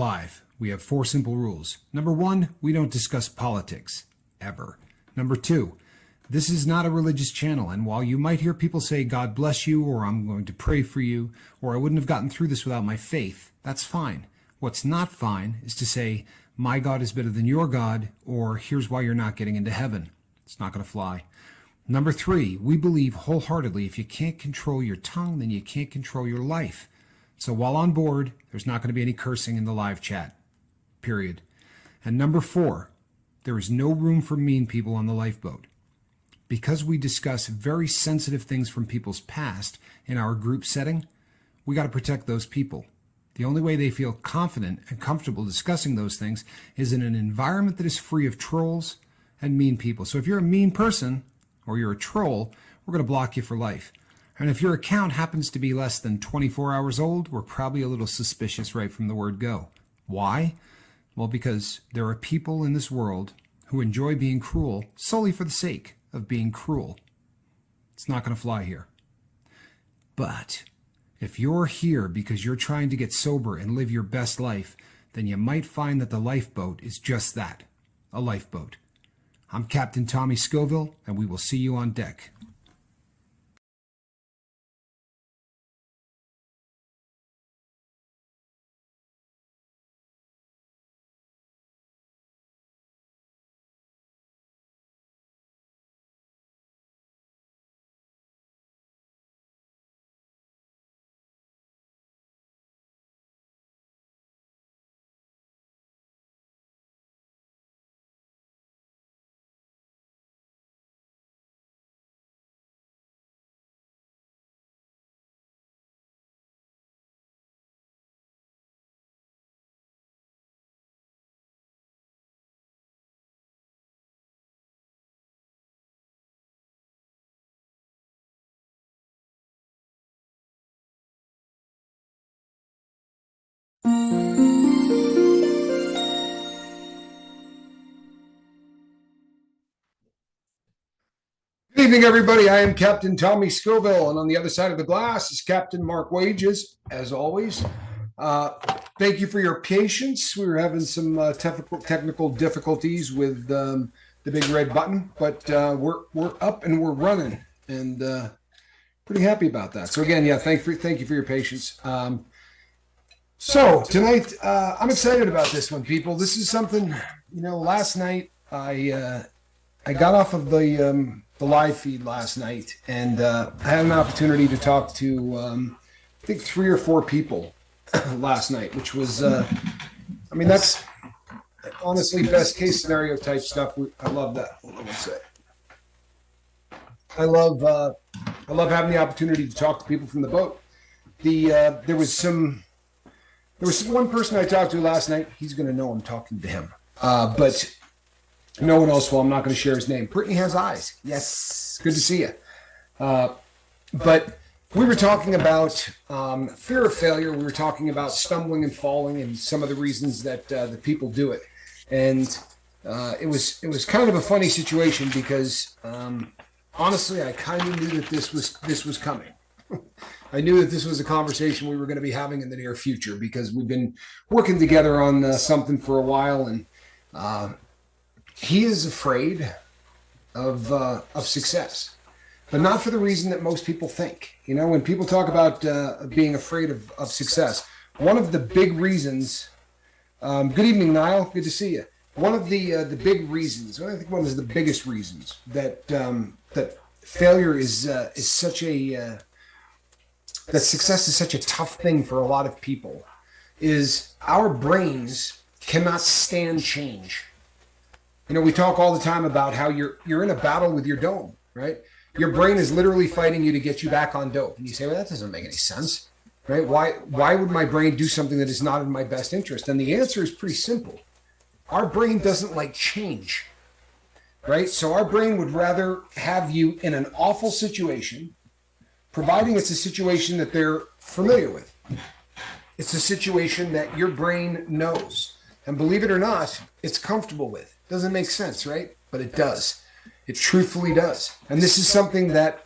live, we have 4 simple rules. Number 1, we don't discuss politics, ever. Number 2, this is not a religious channel, and while you might hear people say, God bless you, or I'm going to pray for you, or I wouldn't have gotten through this without my faith, that's fine. What's not fine is to say, my God is better than your God, or here's why you're not getting into heaven. It's not going to fly. Number 3, we believe wholeheartedly if you can't control your tongue, then you can't control your life. So while on board, there's not going to be any cursing in the live chat, period. And number 4, there is no room for mean people on the lifeboat. Because we discuss very sensitive things from people's past in our group setting, we got to protect those people. The only way they feel confident and comfortable discussing those things is in an environment that is free of trolls and mean people. So if you're a mean person or you're a troll, we're going to block you for life. And if your account happens to be less than 24 hours old, we're probably a little suspicious right from the word go. Why? Well, because there are people in this world who enjoy being cruel solely for the sake of being cruel. It's not going to fly here. But if you're here because you're trying to get sober and live your best life, then you might find that the lifeboat is just that, a lifeboat. I'm Captain Tommy Scoville, and we will see you on deck. Good evening, everybody. I am Captain Tommy Scoville, and on the other side of the glass is Captain Mark Wages, as always. Thank you for your patience. We were having some technical difficulties with the big red button, but we're up and we're running, and pretty happy about that. So again, yeah, thank you for your patience. So tonight, I'm excited about this one, people. This is something, last night I got off of the live feed last night, and I had an opportunity to talk to I think 3 or 4 people last night, which was that's honestly best case scenario type stuff. I love that. What do I say? I love having the opportunity to talk to people from the boat. There was one person I talked to last night. He's going to know I'm talking to him, but no one else will. I'm not going to share his name. Brittany has eyes. Yes. Good to see you. But we were talking about fear of failure. We were talking about stumbling and falling and some of the reasons that the people do it. And it was kind of a funny situation because honestly, I kind of knew that this was coming. I knew that this was a conversation we were going to be having in the near future because we've been working together on something for a while, and he is afraid of success, but not for the reason that most people think. When people talk about being afraid of success, one of the big reasons. Good evening, Niall. Good to see you. One of the big reasons, I think one of the biggest reasons that that failure is such a that success is such a tough thing for a lot of people is our brains cannot stand change. We talk all the time about how you're in a battle with your dome, right? Your brain is literally fighting you to get you back on dope. And you say, well, that doesn't make any sense, right? Why would my brain do something that is not in my best interest? And the answer is pretty simple. Our brain doesn't like change, right? So our brain would rather have you in an awful situation, providing it's a situation that they're familiar with. It's a situation that your brain knows. And believe it or not, it's comfortable with. Doesn't make sense, right? But it does. It truthfully does. And this is something that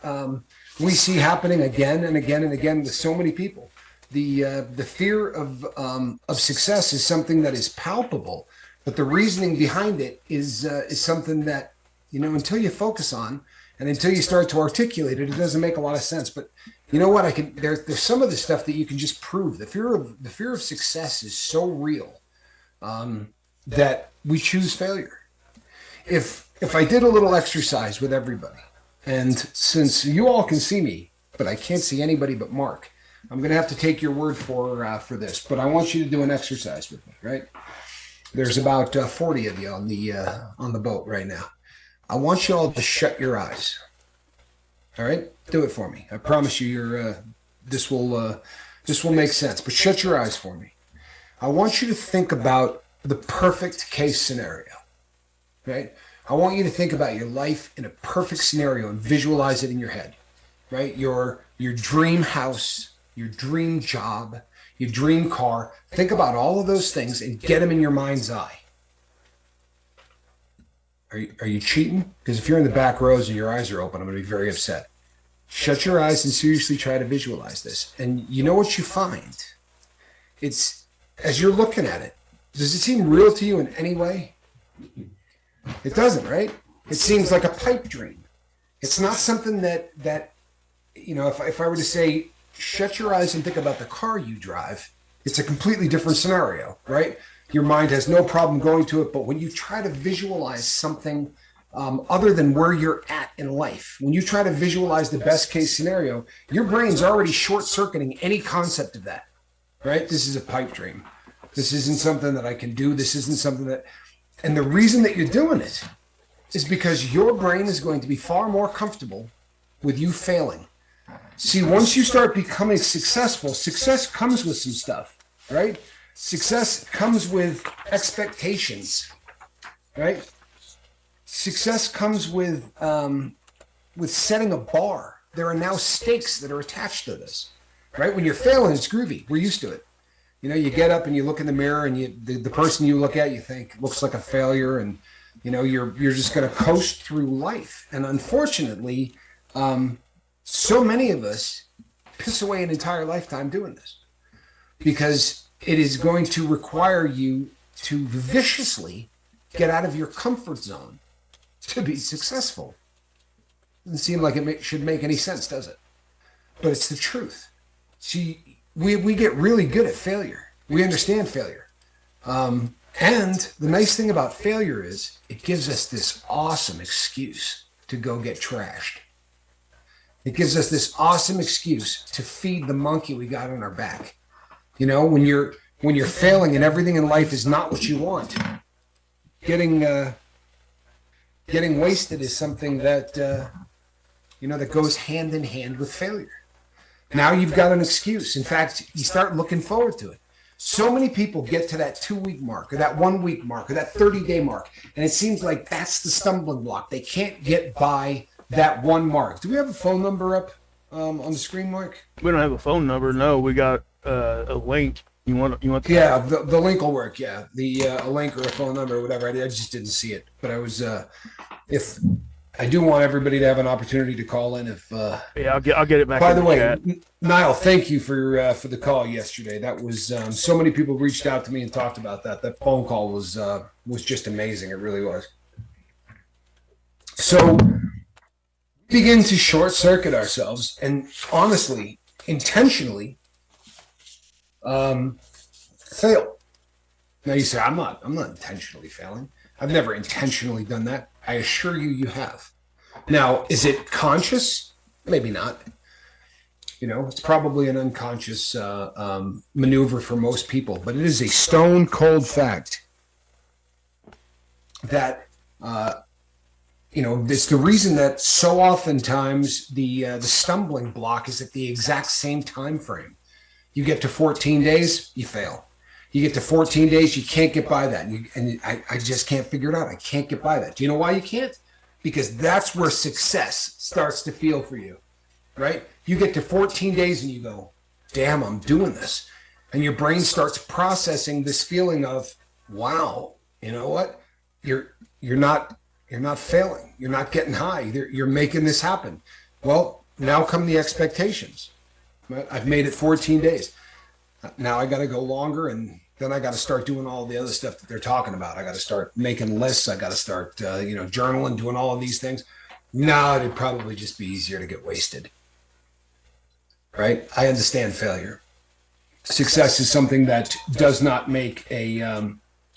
we see happening again and again and again with so many people. The fear of success is something that is palpable, but the reasoning behind it is something that, until you focus on and until you start to articulate it, it doesn't make a lot of sense. But you know what? There's some of the stuff that you can just prove. The fear of success is so real that we choose failure. If I did a little exercise with everybody, and since you all can see me, but I can't see anybody but Mark, I'm going to have to take your word for this. But I want you to do an exercise with me, right? There's about 40 of you on the boat right now. I want you all to shut your eyes. All right, do it for me. I promise you, this will make sense. But shut your eyes for me. I want you to think about the perfect case scenario. Right? I want you to think about your life in a perfect scenario and visualize it in your head. Right? Your dream house, your dream job, your dream car. Think about all of those things and get them in your mind's eye. Are you cheating? Because if you're in the back rows and your eyes are open, I'm going to be very upset. Shut your eyes and seriously try to visualize this. And you know what you find? It's, as you're looking at it, does it seem real to you in any way? It doesn't, right? It seems like a pipe dream. It's not something that if I were to say, shut your eyes and think about the car you drive, it's a completely different scenario, right? Your mind has no problem going to it, but when you try to visualize something other than where you're at in life, when you try to visualize the best case scenario, your brain's already short-circuiting any concept of that, right? This is a pipe dream. This isn't something that I can do. This isn't something that... And the reason that you're doing it is because your brain is going to be far more comfortable with you failing. See, once you start becoming successful, success comes with some stuff, right? Success comes with expectations, right? Success comes with setting a bar. There are now stakes that are attached to this, right? When you're failing, it's groovy. We're used to it. You get up and you look in the mirror, and the person you look at, you think looks like a failure, and you're just going to coast through life. And unfortunately, so many of us piss away an entire lifetime doing this because it is going to require you to viciously get out of your comfort zone to be successful. Doesn't seem like it should make any sense, does it? But it's the truth. See, we get really good at failure. We understand failure. And the nice thing about failure is it gives us this awesome excuse to go get trashed. It gives us this awesome excuse to feed the monkey we got on our back. When you're failing and everything in life is not what you want, getting wasted is something that that goes hand in hand with failure. Now you've got an excuse. In fact, you start looking forward to it. So many people get to that 2-week mark or that 1-week mark or that 30-day mark, and it seems like that's the stumbling block. They can't get by that one mark. Do we have a phone number up on the screen, Mark? We don't have a phone number. No, we got a link. You want? Yeah, the link will work. Yeah, a link or a phone number or whatever. I just didn't see it, but I was if. I do want everybody to have an opportunity to call in. Yeah, I'll get it back. By the way, Niall, thank you for the call yesterday. That was so many people reached out to me and talked about that. That phone call was just amazing. It really was. So we begin to short circuit ourselves, and honestly, intentionally, fail. Now you say, I'm not intentionally failing. I've never intentionally done that. I assure you, you have. Now, is it conscious? Maybe not. It's probably an unconscious maneuver for most people, but it is a stone cold fact that, it's the reason that so oftentimes the stumbling block is at the exact same time frame. You get to 14 days, you fail. You get to 14 days, you can't get by that. And I just can't figure it out. I can't get by that. Do you know why you can't? Because that's where success starts to feel for you, right? You get to 14 days and you go, damn, I'm doing this. And your brain starts processing this feeling of, wow, you know what? You're not failing. You're not getting high. You're making this happen. Well, now come the expectations. Right? I've made it 14 days. Now I got to go longer, and then I got to start doing all the other stuff that they're talking about. I got to start making lists. I got to start, journaling, doing all of these things. No, it'd probably just be easier to get wasted. Right? I understand failure. Success is something that does not make a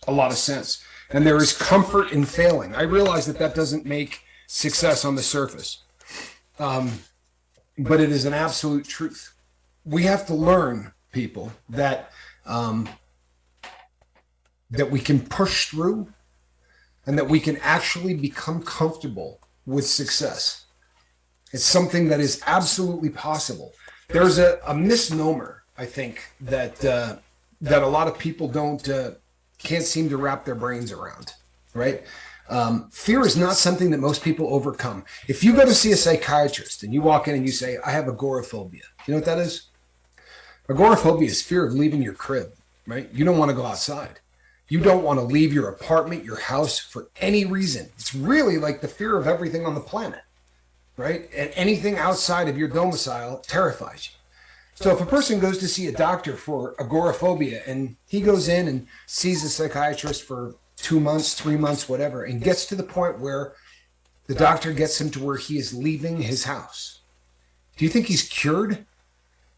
lot of sense. And there is comfort in failing. I realize that doesn't make success on the surface. But it is an absolute truth. We have to learn, people, that we can push through and that we can actually become comfortable with success. It's something that is absolutely possible. There's a misnomer, I think, that a lot of people can't seem to wrap their brains around, right? Fear is not something that most people overcome. If you go to see a psychiatrist and you walk in and you say, I have agoraphobia, you know what that is? Agoraphobia is fear of leaving your crib, right? You don't want to go outside. You don't want to leave your apartment, your house for any reason. It's really like the fear of everything on the planet, right? And anything outside of your domicile terrifies you. So if a person goes to see a doctor for agoraphobia and he goes in and sees a psychiatrist for 2 months, 3 months, whatever, and gets to the point where the doctor gets him to where he is leaving his house, do you think he's cured?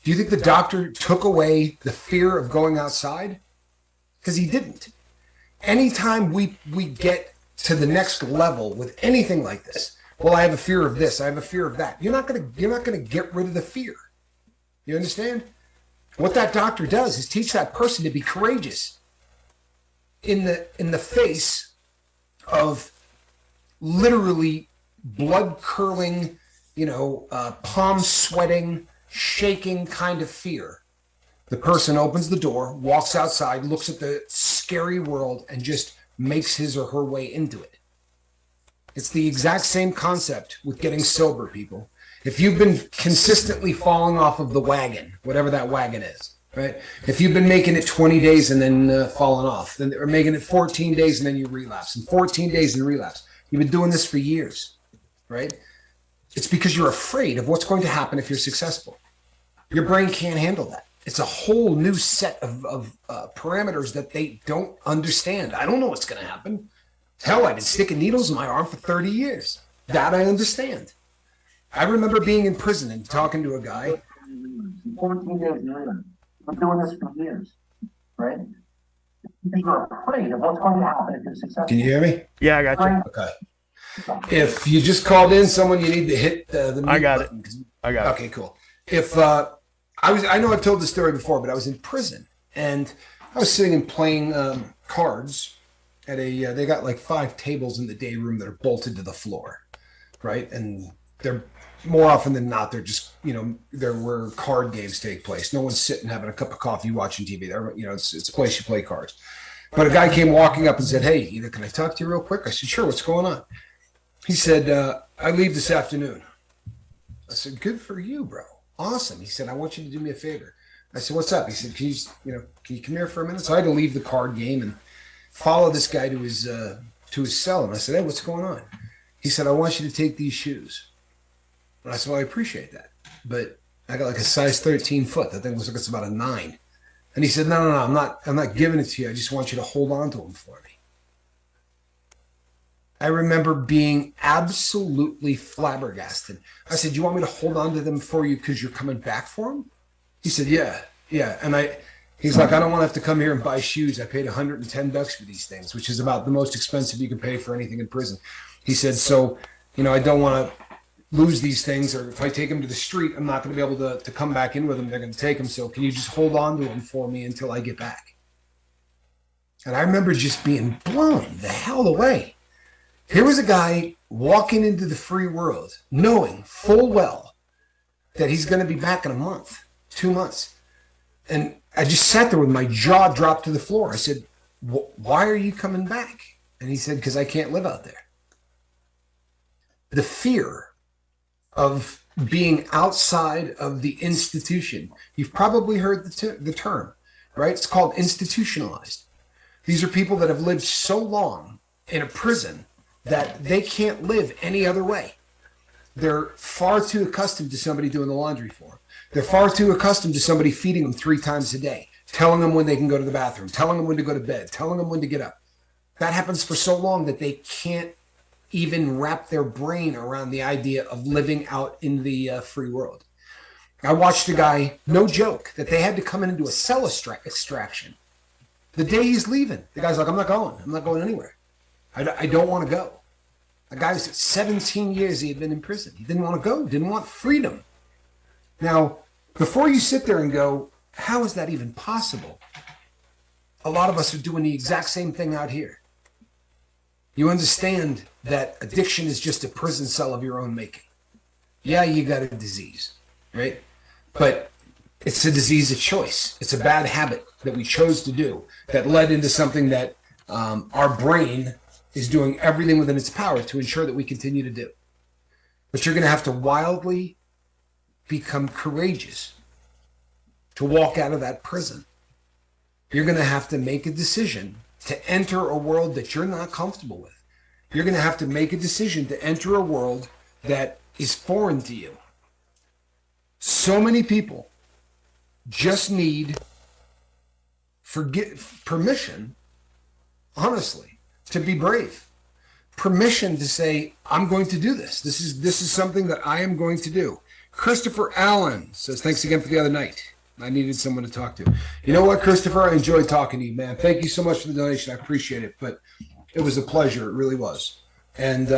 Do you think the doctor took away the fear of going outside? Because he didn't. Anytime we get to the next level with anything like this, well, I have a fear of this, I have a fear of that. You're not gonna get rid of the fear. You understand? What that doctor does is teach that person to be courageous in the face of literally blood curdling, palm sweating, shaking kind of fear. The person opens the door, walks outside, looks at the scary world, and just makes his or her way into it. It's the exact same concept with getting sober, people. If you've been consistently falling off of the wagon, whatever that wagon is, right? If you've been making it 20 days and then falling off, or making it 14 days and then you relapse, and 14 days and relapse, you've been doing this for years, right? It's because you're afraid of what's going to happen if you're successful. Your brain can't handle that. It's a whole new set of parameters that they don't understand. I don't know what's going to happen. Hell, I've been sticking needles in my arm for 30 years. That I understand. I remember being in prison and talking to a guy. 14 days later. I'm doing this for years, right? Because you're afraid of what's going to happen if you're successful. Can you hear me? Yeah, I got you. Okay. If you just called in, someone, you need to hit the mute I got button. it. I got it. Okay, cool. If I know I've told this story before, but I was in prison and I was sitting and playing cards at they got like 5 tables in the day room that are bolted to the floor, right? And they're more often than not, they're just, they're where card games take place. No one's sitting having a cup of coffee watching TV. It's a place you play cards. But a guy came walking up and said, hey, can I talk to you real quick? I said, sure, what's going on? He said, I leave this afternoon. I said, good for you, bro. Awesome. He said, I want you to do me a favor. I said, what's up? He said, can you come here for a minute? So I had to leave the card game and follow this guy to his cell. And I said, hey, what's going on? He said, I want you to take these shoes. And I said, well, I appreciate that. But I got like a size 13 foot. That thing looks like it's about a 9. And he said, no, I'm not giving it to you. I just want you to hold on to them for me. I remember being absolutely flabbergasted. I said, you want me to hold on to them for you because you're coming back for them? He said, yeah. And he's like, I don't want to have to come here and buy shoes. I paid $110 for these things, which is about the most expensive you can pay for anything in prison. He said, so, I don't want to lose these things, or if I take them to the street, I'm not going to be able to come back in with them. They're going to take them. So can you just hold on to them for me until I get back? And I remember just being blown the hell away. Here was a guy walking into the free world, knowing full well that he's going to be back in a month, 2 months. And I just sat there with my jaw dropped to the floor. I said, why are you coming back? And he said, because I can't live out there. The fear of being outside of the institution. You've probably heard the term, right? It's called institutionalized. These are people that have lived so long in a prison that they can't live any other way. They're far too accustomed to somebody doing the laundry for them. They're far too accustomed to somebody feeding them 3 times a day. telling them when they can go to the bathroom, telling them when to go to bed, telling them when to get up. That happens for so long that they can't even wrap their brain around the idea of living out in the free world. I watched a guy, no joke, that they had to come in and do a cell extraction. The day he's leaving, the guy's like, I'm not going anywhere. I don't want to go. A guy was 17 years he had been in prison. He didn't want to go, didn't want freedom. Now, before you sit there and go, how is that even possible? A lot of us are doing the exact same thing out here. You understand that addiction is just a prison cell of your own making. Yeah, you got a disease, right? But it's a disease of choice. It's a bad habit that we chose to do that led into something that our brain is doing everything within its power to ensure that we continue to do. But you're going to have to wildly become courageous to walk out of that prison. You're going to have to make a decision to enter a world that you're not comfortable with. You're going to have to make a decision to enter a world that is foreign to you. So many people just need permission, honestly, to be brave. Permission to say, I'm going to do this. This is something that I am going to do. Christopher Allen says, thanks again for the other night. I needed someone to talk to. You know what, Christopher? I enjoyed talking to you, man. Thank you so much for the donation. I appreciate it. But it was a pleasure. It really was. And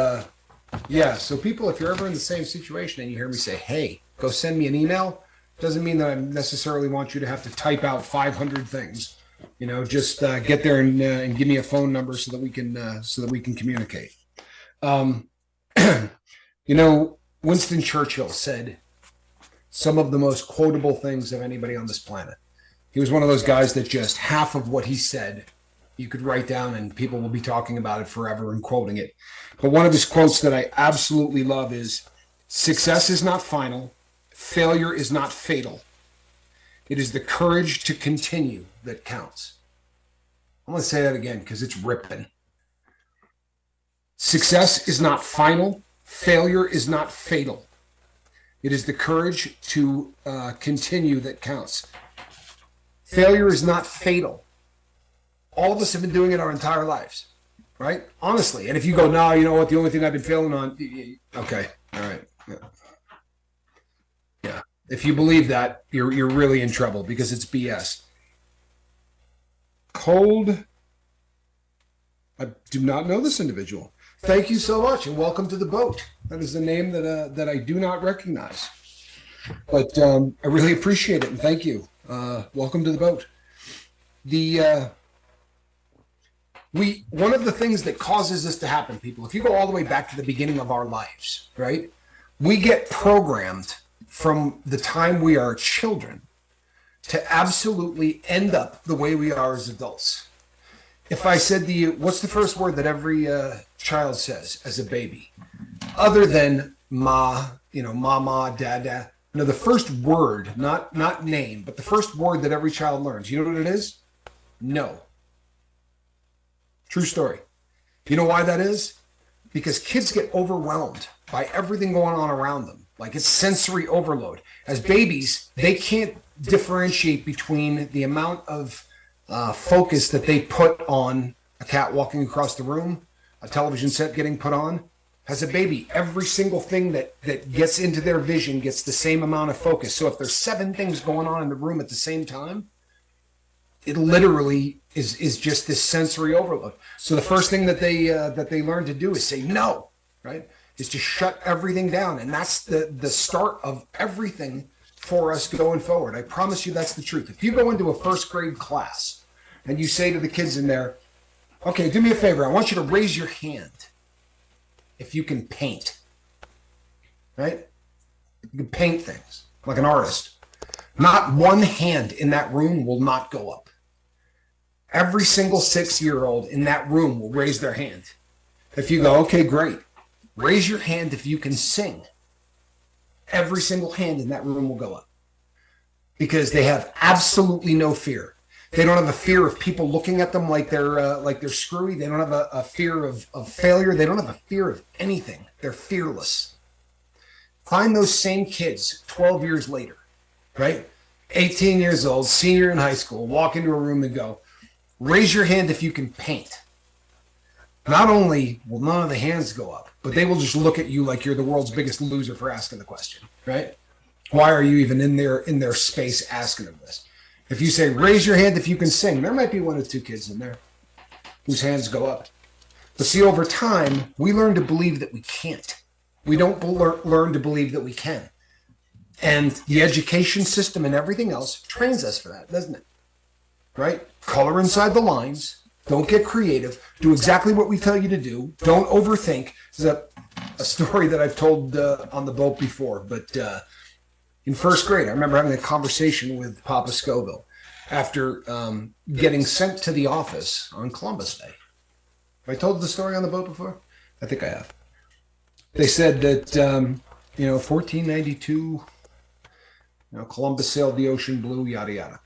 yeah, so people, if you're ever in the same situation and you hear me say, hey, go send me an email, doesn't mean that I necessarily want you to have to type out 500 things. You know, just get there and give me a phone number so that we can communicate. You know, Winston Churchill said some of the most quotable things of anybody on this planet. He was one of those guys that just half of what he said you could write down and people will be talking about it forever and quoting it. But one of his quotes that I absolutely love is, success is not final, failure is not fatal. It is the courage to continue that counts. I'm going to say that again because it's ripping. Success is not final, failure is not fatal. It is the courage to continue that counts. Failure is not fatal. All of us have been doing it our entire lives, right? Honestly. And if you go, no, you know what? The only thing I've been failing on. Okay. All right. Yeah. If you believe that, you're really in trouble because it's BS. Cold. I do not know this individual. Thank you so much and welcome to the boat. That is a name that I do not recognize. But I really appreciate it and thank you. Welcome to the boat. One of the things that causes this to happen, people, if you go all the way back to the beginning of our lives, right? We get programmed from the time we are children to absolutely end up the way we are as adults. If I said to you, what's the first word that every child says as a baby? Other than ma, mama, dada. No, the first word, not name, but the first word that every child learns. You know what it is? No. True story. You know why that is? Because kids get overwhelmed by everything going on around them. Like it's sensory overload. As babies, they can't differentiate between the amount of focus that they put on a cat walking across the room, a television set getting put on. As a baby, every single thing that gets into their vision gets the same amount of focus. So if there's 7 things going on in the room at the same time, it literally is just this sensory overload. So the first thing that they learn to do is say no, right? Is to shut everything down. And that's the start of everything for us going forward. I promise you that's the truth. If you go into a first grade class and you say to the kids in there, okay, do me a favor. I want you to raise your hand if you can paint, right? You can paint things like an artist. Not one hand in that room will not go up. Every single 6-year-old in that room will raise their hand. If you go, okay, great. Raise your hand if you can sing. Every single hand in that room will go up. Because they have absolutely no fear. They don't have a fear of people looking at them like they're screwy. They don't have a fear of failure. They don't have a fear of anything. They're fearless. Find those same kids 12 years later, right? 18 years old, senior in high school, walk into a room and go, raise your hand if you can paint. Not only will none of the hands go up, but they will just look at you like you're the world's biggest loser for asking the question, right? Why are you even in their space asking them this? If you say, raise your hand if you can sing, there might be one or two kids in there whose hands go up. But see, over time, we learn to believe that we can't. We don't learn to believe that we can. And the education system and everything else trains us for that, doesn't it? Right? Color inside the lines. Don't get creative. Do exactly what we tell you to do. Don't overthink. This is a story that I've told on the boat before. But in first grade, I remember having a conversation with Papa Scoville after getting sent to the office on Columbus Day. Have I told the story on the boat before? I think I have. They said that, 1492, Columbus sailed the ocean blue, yada, yada.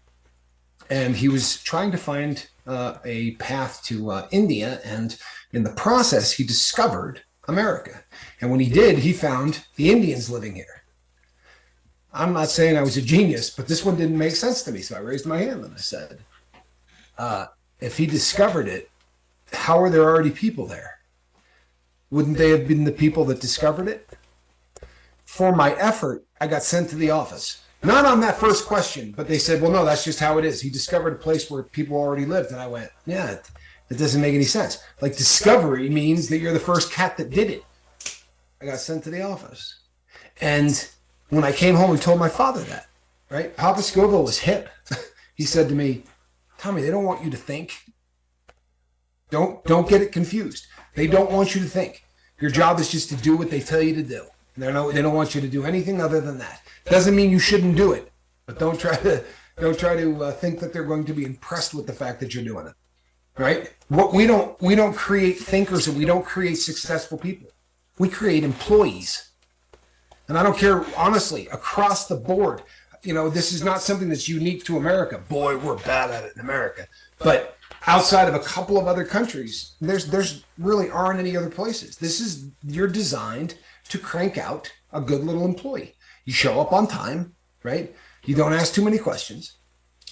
And he was trying to find a path to India, and in the process, he discovered America. And when he did, he found the Indians living here. I'm not saying I was a genius, but this one didn't make sense to me, so I raised my hand and I said, if he discovered it, how are there already people there? Wouldn't they have been the people that discovered it? For my effort, I got sent to the office. Not on that first question, but they said, well, no, that's just how it is. He discovered a place where people already lived. And I went, yeah, it doesn't make any sense. Like, discovery means that you're the first cat that did it. I got sent to the office. And when I came home and told my father that, right, Papa Scoville was hip. He said to me, Tommy, they don't want you to think. Don't get it confused. They don't want you to think. Your job is just to do what they tell you to do. They don't want you to do anything other than that. Doesn't mean you shouldn't do it, but don't try to think that they're going to be impressed with the fact that you're doing it, right? We don't create thinkers, and we don't create successful people. We create employees, and I don't care, honestly, across the board. This is not something that's unique to America. Boy, we're bad at it in America, but outside of a couple of other countries, there's really aren't any other places. You're designed to crank out a good little employee. You show up on time, right? You don't ask too many questions.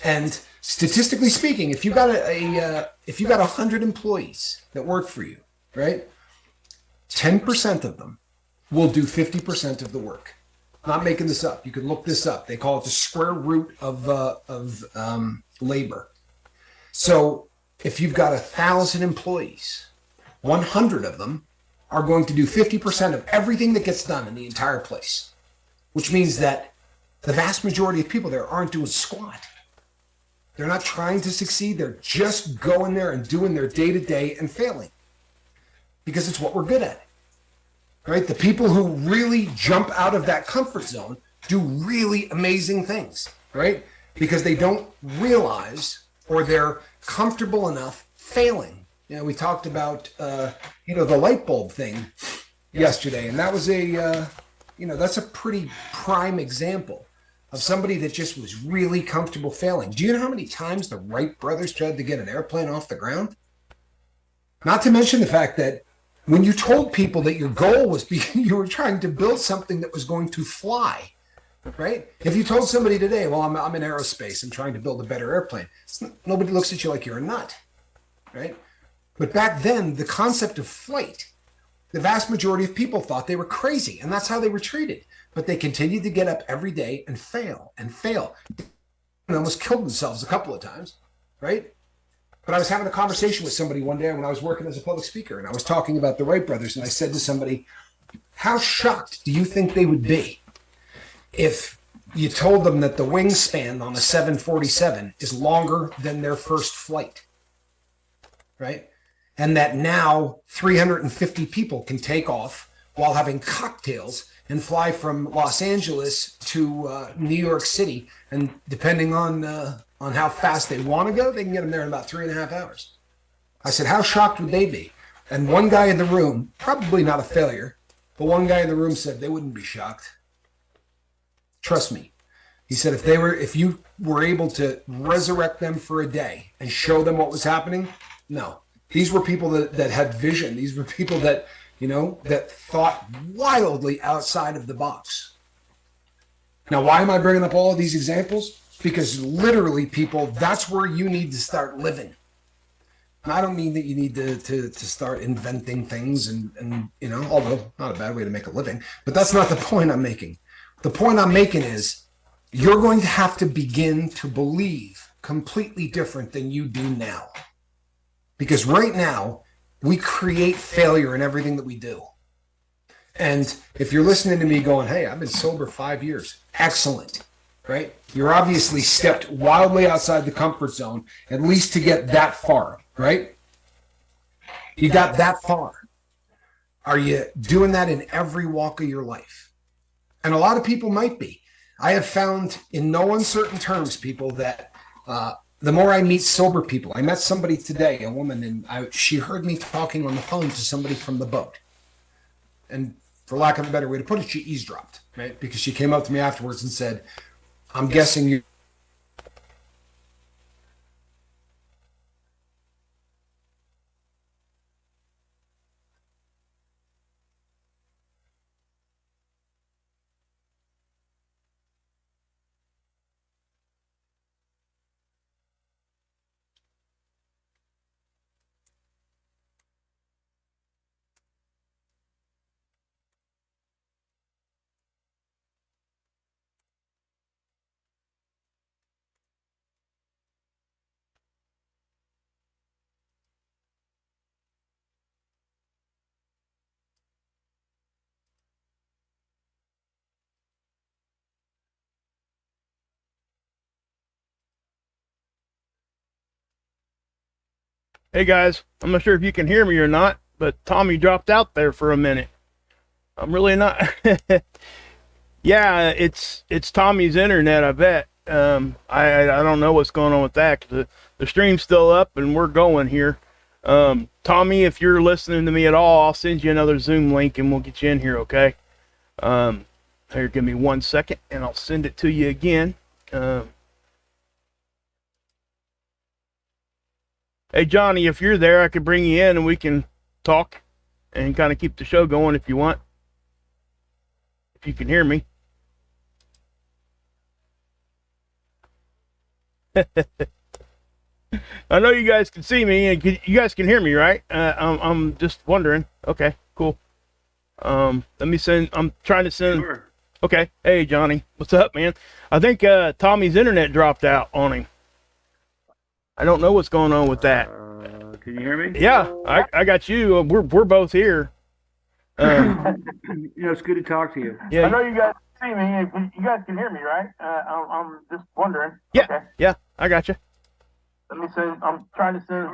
And statistically speaking, if you got 100 employees that work for you, right? 10% of them will do 50% of the work. I'm not making this up. You can look this up. They call it the square root of labor. So if you've got 1,000 employees, 100 of them are going to do 50% of everything that gets done in the entire place, which means that the vast majority of people there aren't doing squat. They're not trying to succeed. They're just going there and doing their day-to-day and failing because it's what we're good at, right? The people who really jump out of that comfort zone do really amazing things, right? Because they don't realize, or they're comfortable enough failing. We talked about, the light bulb thing yesterday, and that was that's a pretty prime example of somebody that just was really comfortable failing. Do you know how many times the Wright brothers tried to get an airplane off the ground? Not to mention the fact that when you told people that your goal was you were trying to build something that was going to fly, right? If you told somebody today, well, I'm in aerospace, I'm trying to build a better airplane, nobody looks at you like you're a nut, right? But back then, the concept of flight, the vast majority of people thought they were crazy, and that's how they were treated. But they continued to get up every day and fail and fail, and almost killed themselves a couple of times, right? But I was having a conversation with somebody one day when I was working as a public speaker, and I was talking about the Wright brothers, and I said to somebody, how shocked do you think they would be if you told them that the wingspan on a 747 is longer than their first flight, right? And that now 350 people can take off while having cocktails and fly from Los Angeles to New York City. And depending on how fast they want to go, they can get them there in about 3.5 hours. I said, how shocked would they be? And one guy in the room, probably not a failure, but one guy in the room said they wouldn't be shocked. Trust me. He said, if you were able to resurrect them for a day and show them what was happening, no. These were people that had vision. These were people that, that thought wildly outside of the box. Now, why am I bringing up all of these examples? because literally, people, that's where you need to start living. And I don't mean that you need to start inventing things and, you know, although not a bad way to make a living, but that's not the point I'm making. The point I'm making is you're going to have to begin to believe completely different than you do now. Because right now, we create failure in everything that we do. And if you're listening to me going, hey, I've been sober 5 years, excellent, right? You're obviously stepped wildly outside the comfort zone, at least to get that far, right? You got that far. Are you doing that in every walk of your life? And a lot of people might be. I have found in no uncertain terms, people, that the more I meet sober people, I met somebody today, a woman, and she heard me talking on the phone to somebody from the boat. And for lack of a better way to put it, she eavesdropped, right? Because she came up to me afterwards and said, I'm guessing you. Hey guys, I'm not sure if you can hear me or not, but Tommy dropped out there for a minute. I'm really not. Yeah, it's Tommy's internet, I bet. I don't know what's going on with that. The stream's still up and we're going here. Tommy, if you're listening to me at all, I'll send you another Zoom link and we'll get you in here, okay? Here, give me 1 second and I'll send it to you again. Hey Johnny, if you're there, I could bring you in and we can talk and kind of keep the show going if you want. If you can hear me. I know you guys can see me and you guys can hear me, right? I'm just wondering. Okay, cool. Let me send. I'm trying to send. Sure. Okay. Hey Johnny, what's up, man? I think Tommy's internet dropped out on him. I don't know what's going on with that. Can you hear me? Yeah, I got you. We're both here. It's good to talk to you. Yeah. I know you guys see me. You guys can hear me, right? I'm just wondering. Yeah. Okay. Yeah, I got you. Let me send. I'm trying to send.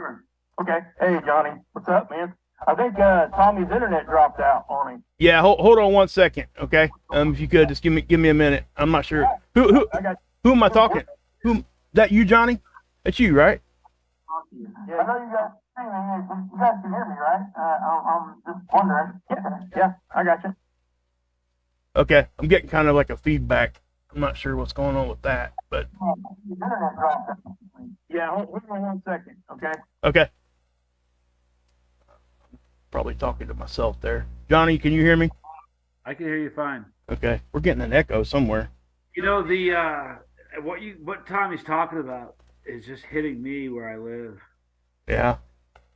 Okay. Hey, Johnny. What's up, man? I think Tommy's internet dropped out on him. Yeah. Hold on 1 second, okay? If you could just give me a minute. I'm not sure. Who am I talking? That you, Johnny? That's you, right? Yeah. I know you guys see me. You guys can hear me, right? I'm just wondering. Yeah. I got you. Okay. I'm getting kind of like a feedback. I'm not sure what's going on with that, but His internet dropped out. Yeah. Hold on 1 second. Okay. okay. Probably talking to myself there. Johnny, can you hear me? I can hear you fine. Okay. We're getting an echo somewhere. You know, the what Tommy's talking about is just hitting me where I live. Yeah.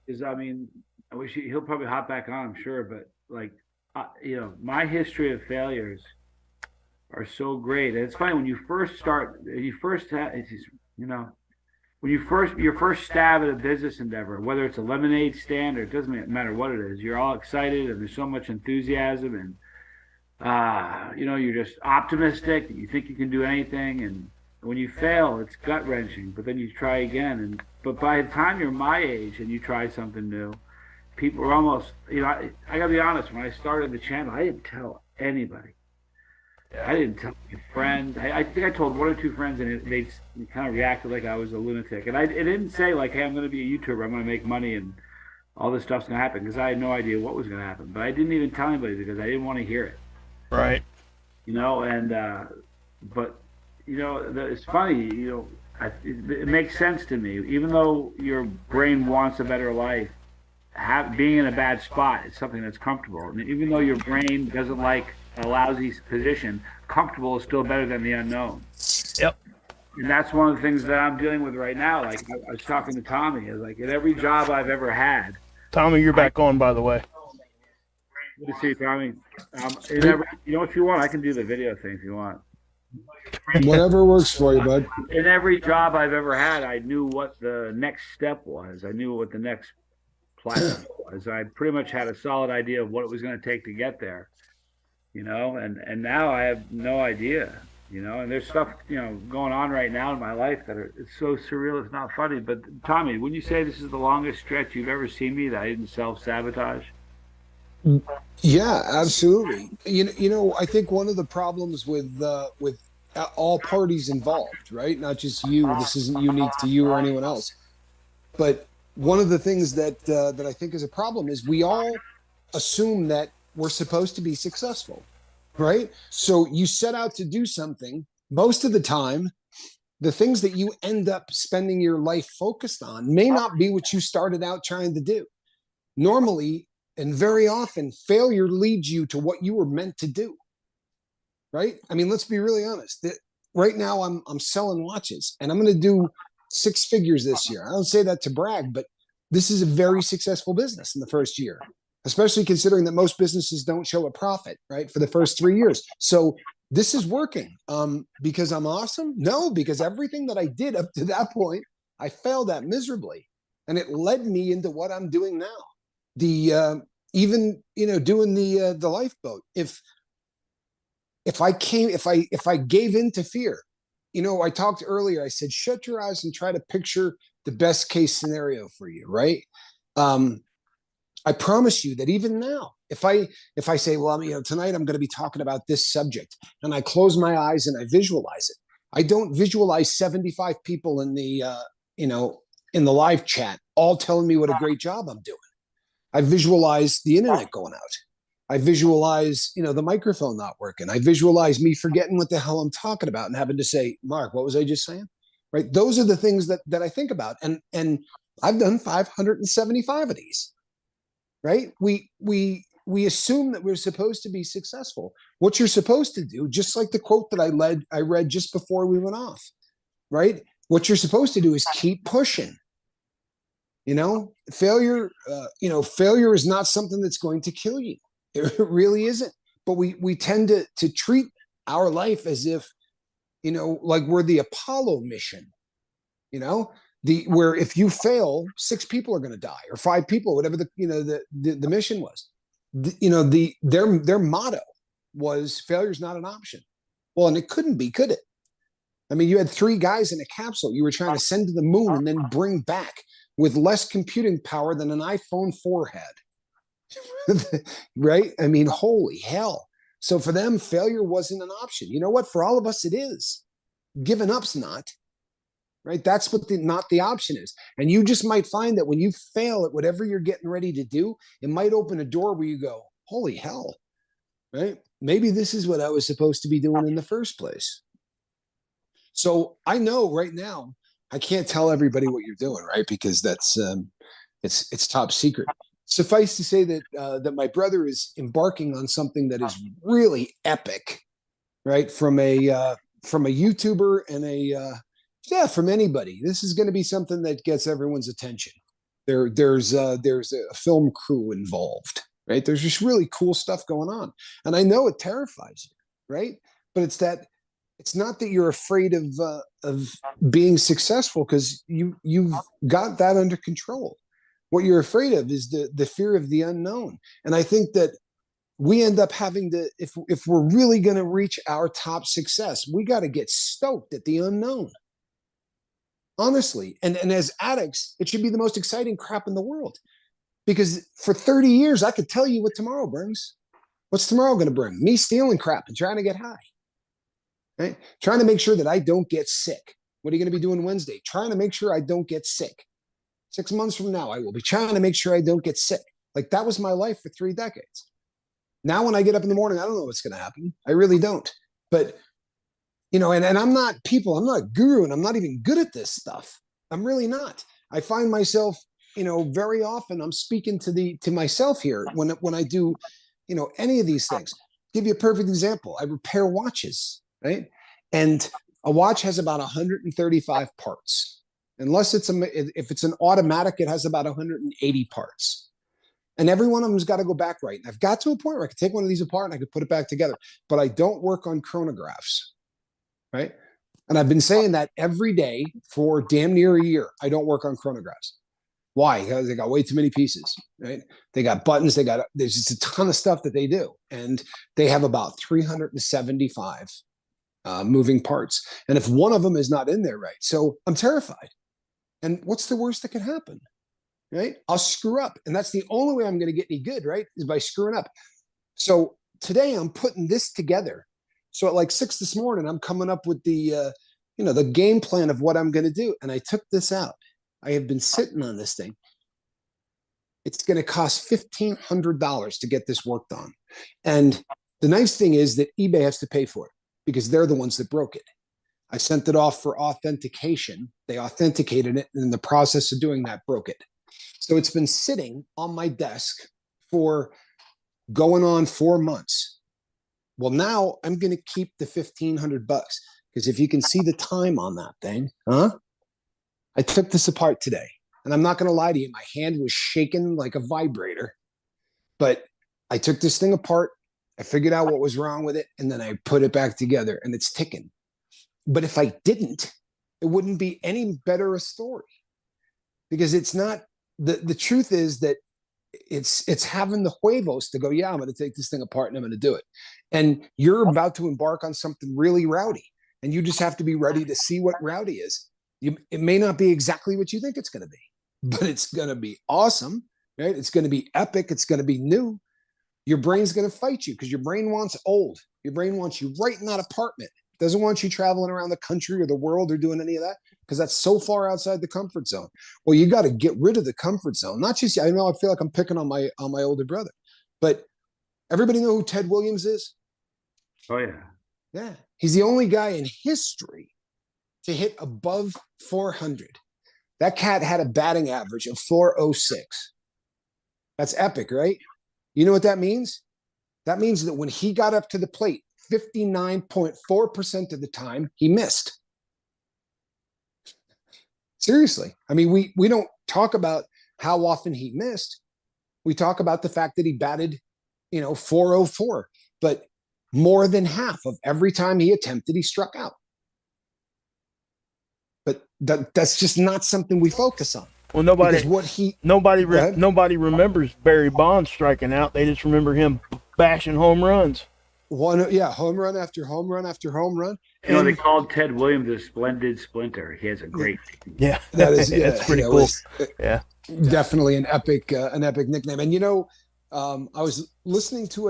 Is I mean, I wish he'll probably hop back on, I'm sure, but like, my history of failures are so great. And it's funny when you first start, when your first stab at a business endeavor, whether it's a lemonade stand or it doesn't matter what it is, you're all excited and there's so much enthusiasm and you're just optimistic. You think you can do anything, and when you fail, it's gut wrenching. But then you try again, but by the time you're my age and you try something new, people are almost, I gotta be honest. When I started the channel, I didn't tell anybody. I didn't tell my friends. I think I told 1 or 2 friends, and they kind of reacted like I was a lunatic. And it didn't say like, "Hey, I'm going to be a YouTuber. I'm going to make money, and all this stuff's going to happen," because I had no idea what was going to happen. But I didn't even tell anybody because I didn't want to hear it. Right. It's funny. It makes sense to me. Even though your brain wants a better life, being in a bad spot is something that's comfortable. And even though your brain doesn't like a lousy position, comfortable is still better than the unknown. Yep. And that's one of the things that I'm dealing with right now. Like I was talking to Tommy, is like in every job I've ever had. Tommy, you're back on, by the way. Good to see you, Tommy. In every, you know, if you want, I can do the video thing if you want. Whatever works for you, bud. In every job I've ever had, I knew what the next step was. I knew what the next platform was. I pretty much had a solid idea of what it was going to take to get there, you know, and now I have no idea, you know, and there's stuff, you know, going on right now in my life that it's so surreal, it's not funny. But Tommy, wouldn't you say this is the longest stretch you've ever seen me that I didn't self-sabotage? Yeah, absolutely. You know, I think one of the problems with all parties involved, right? Not just you. This isn't unique to you or anyone else. But one of the things that that I think is a problem is we all assume that we're supposed to be successful, right? So you set out to do something. Most of the time, the things that you end up spending your life focused on may not be what you started out trying to do. Normally, and very often, failure leads you to what you were meant to do. Right? I mean, let's be really honest. Right now, I'm selling watches, and I'm going to do 6 figures this year. I don't say that to brag, but this is a very successful business in the first year, especially considering that most businesses don't show a profit, right, for the first 3 years. So this is working. Because I'm awesome? No, because everything that I did up to that point, I failed at miserably, and it led me into what I'm doing now. Even doing the lifeboat. If I gave in to fear, I talked earlier, I said, shut your eyes and try to picture the best case scenario for you, right? I promise you that even now, if I say, well, tonight I'm going to be talking about this subject, and I close my eyes and I visualize it, I don't visualize 75 people in the live chat all telling me what a great job I'm doing. I visualize the internet going out. I visualize, the microphone not working. I visualize me forgetting what the hell I'm talking about and having to say, Mark, what was I just saying? Right? Those are the things that I think about. And I've done 575 of these, right? We assume that we're supposed to be successful. What you're supposed to do, just like the quote that I read just before we went off, right? What you're supposed to do is keep pushing. Failure is not something that's going to kill you. It really isn't. But we tend to treat our life as if, like we're the Apollo mission, where if you fail, 6 people are going to die, or 5 people, whatever the mission was. Their motto was failure is not an option. Well, and it couldn't be, could it? I mean, you had 3 guys in a capsule you were trying to send to the moon and then bring back with less computing power than an iPhone 4 had. Right? I mean, holy hell. So for them, failure wasn't an option. You know what? For all of us, it is. Giving up's not. Right? That's what not the option is. And you just might find that when you fail at whatever you're getting ready to do, it might open a door where you go, holy hell. Right? Maybe this is what I was supposed to be doing in the first place. So I know right now, I can't tell everybody what you're doing, right? Because that's it's top secret. Suffice to say that that my brother is embarking on something that is really epic, right? From a YouTuber and from anybody. This is going to be something that gets everyone's attention. There's a film crew involved, right? There's just really cool stuff going on, and I know it terrifies you, right? But it's not that you're afraid of being successful, because you've got that under control. What you're afraid of is the fear of the unknown. And I think that we end up having to, if we're really going to reach our top success, we got to get stoked at the unknown. Honestly. And as addicts, it should be the most exciting crap in the world. Because for 30 years, I could tell you what tomorrow brings. What's tomorrow going to bring? Me stealing crap and trying to get high. Right? Trying to make sure that I don't get sick. What are you going to be doing Wednesday? Trying to make sure I don't get sick. 6 months from now, I will be trying to make sure I don't get sick. Like, that was my life for 3 decades. Now, when I get up in the morning, I don't know what's going to happen. I really don't. But, and I'm not guru, and I'm not even good at this stuff. I'm really not. I find myself, very often I'm speaking to myself here when I do, any of these things. Give you a perfect example. I repair watches. Right. And A watch has about 135 parts. Unless if it's an automatic, it has about 180 parts. And every one of them's got to go back right. And I've got to a point where I could take one of these apart and I could put it back together. But I don't work on chronographs, right? And I've been saying that every day for damn near a year. I don't work on chronographs. Why? Because they got way too many pieces, right? They got buttons. There's just a ton of stuff that they do. And they have about 375 moving parts. And if one of them is not in there right, so I'm terrified. And what's the worst that could happen, right? I'll screw up. And that's the only way I'm going to get any good, right? Is by screwing up. So today I'm putting this together. So at like 6 this morning, I'm coming up with the game plan of what I'm going to do. And I took this out. I have been sitting on this thing. It's going to cost $1,500 to get this worked on. And the nice thing is that eBay has to pay for it because they're the ones that broke it. I sent it off for authentication. They authenticated it, and in the process of doing that, broke it. So it's been sitting on my desk for going on 4 months. Well, now I'm going to keep the $1,500 because if you can see the time on that thing, I took this apart today, and I'm not going to lie to you. My hand was shaking like a vibrator, but I took this thing apart. I figured out what was wrong with it, and then I put it back together, and it's ticking. But if I didn't, it wouldn't be any better a story because it's not. The truth is that it's having the huevos to go, yeah, I'm going to take this thing apart and I'm going to do it. And you're about to embark on something really rowdy, and you just have to be ready to see what rowdy is. It may not be exactly what you think it's going to be, but it's going to be awesome, right? It's going to be epic. It's going to be new. Your brain's going to fight you because your brain wants old. Your brain wants you right in that apartment. It doesn't want you traveling around the country or the world or doing any of that because that's so far outside the comfort zone. Well, you got to get rid of the comfort zone. Not just, I know I feel like I'm picking on my older brother, but everybody know who Ted Williams is? Oh, yeah. Yeah. He's the only guy in history to hit above 400. That cat had a batting average of 406. That's epic, right? You know what that means? That means that when he got up to the plate, 59.4% of the time he missed. Seriously. I mean, we don't talk about how often he missed. We talk about the fact that he batted, 404, but more than half of every time he attempted, he struck out. But that's just not something we focus on. Well, nobody remembers Barry Bonds striking out. They just remember him bashing home runs. Home run after home run after home run. They called Ted Williams a splendid splinter. He has a great name. Yeah, that is it's pretty cool. Definitely an epic nickname. And I was listening to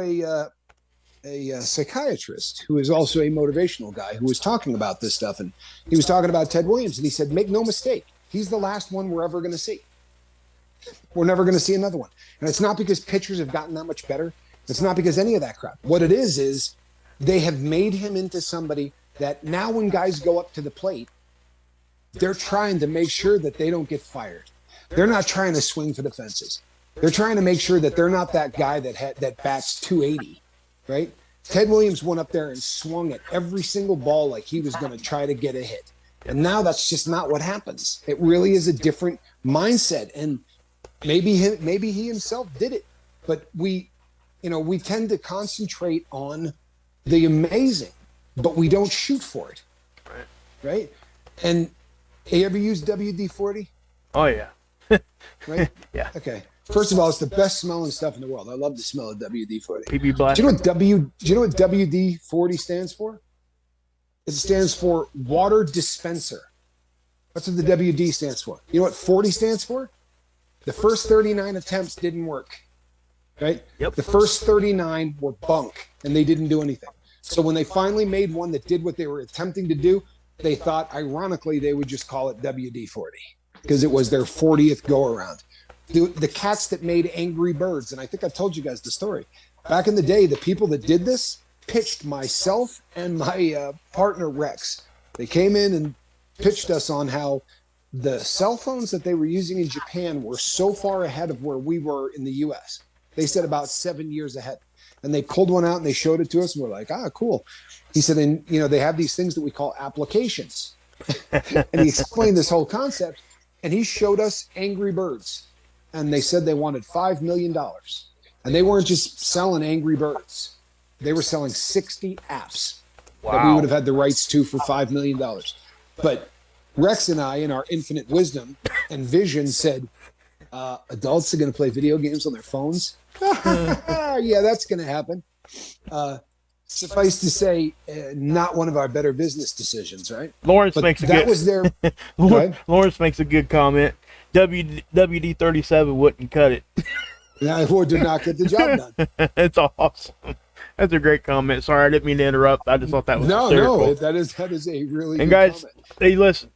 a psychiatrist who is also a motivational guy who was talking about this stuff, and he was talking about Ted Williams, and he said, make no mistake, he's the last one we're ever going to see. We're never going to see another one. And it's not because pitchers have gotten that much better. It's not because any of that crap. What it is they have made him into somebody that now when guys go up to the plate, they're trying to make sure that they don't get fired. They're not trying to swing for the fences. They're trying to make sure that they're not that guy that bats 280, right? Ted Williams went up there and swung at every single ball like he was going to try to get a hit. And now that's just not what happens. It really is a different mindset. And maybe he himself did it, but we tend to concentrate on the amazing, but we don't shoot for it. Right? And you ever used WD-40? Oh, yeah. Right? Yeah. Okay. First of all, it's the best smelling stuff in the world. I love the smell of WD-40. PB Black. Do you know what WD-40 stands for? It stands for water dispenser. That's what the WD stands for. You know what 40 stands for? The first 39 attempts didn't work. Right? Yep. The first 39 were bunk, and they didn't do anything. So when they finally made one that did what they were attempting to do, they thought, ironically, they would just call it WD-40 because it was their 40th go-around. The cats that made Angry Birds, and I think I've told you guys the story. Back in the day, the people that did this pitched myself and my partner, Rex. They came in and pitched us on how the cell phones that they were using in Japan were so far ahead of where we were in the U.S. They said about 7 years ahead. And they pulled one out and they showed it to us, and we're like, cool. He said, and they have these things that we call applications. And he explained this whole concept, and he showed us Angry Birds. And they said they wanted $5 million. And they weren't just selling Angry Birds. They were selling 60 apps that we would have had the rights to for $5 million. But Rex and I, in our infinite wisdom and vision, said, adults are going to play video games on their phones? Yeah, that's going to happen. Suffice to say, not one of our better business decisions, right? Lawrence But makes a that good was their Lawrence makes a good comment. WD-37 wouldn't cut it. or did not get the job done. It's awesome. That's a great comment. Sorry, I didn't mean to interrupt. I just thought that was hysterical. No, that is a really and good guys, comment. hey, listen.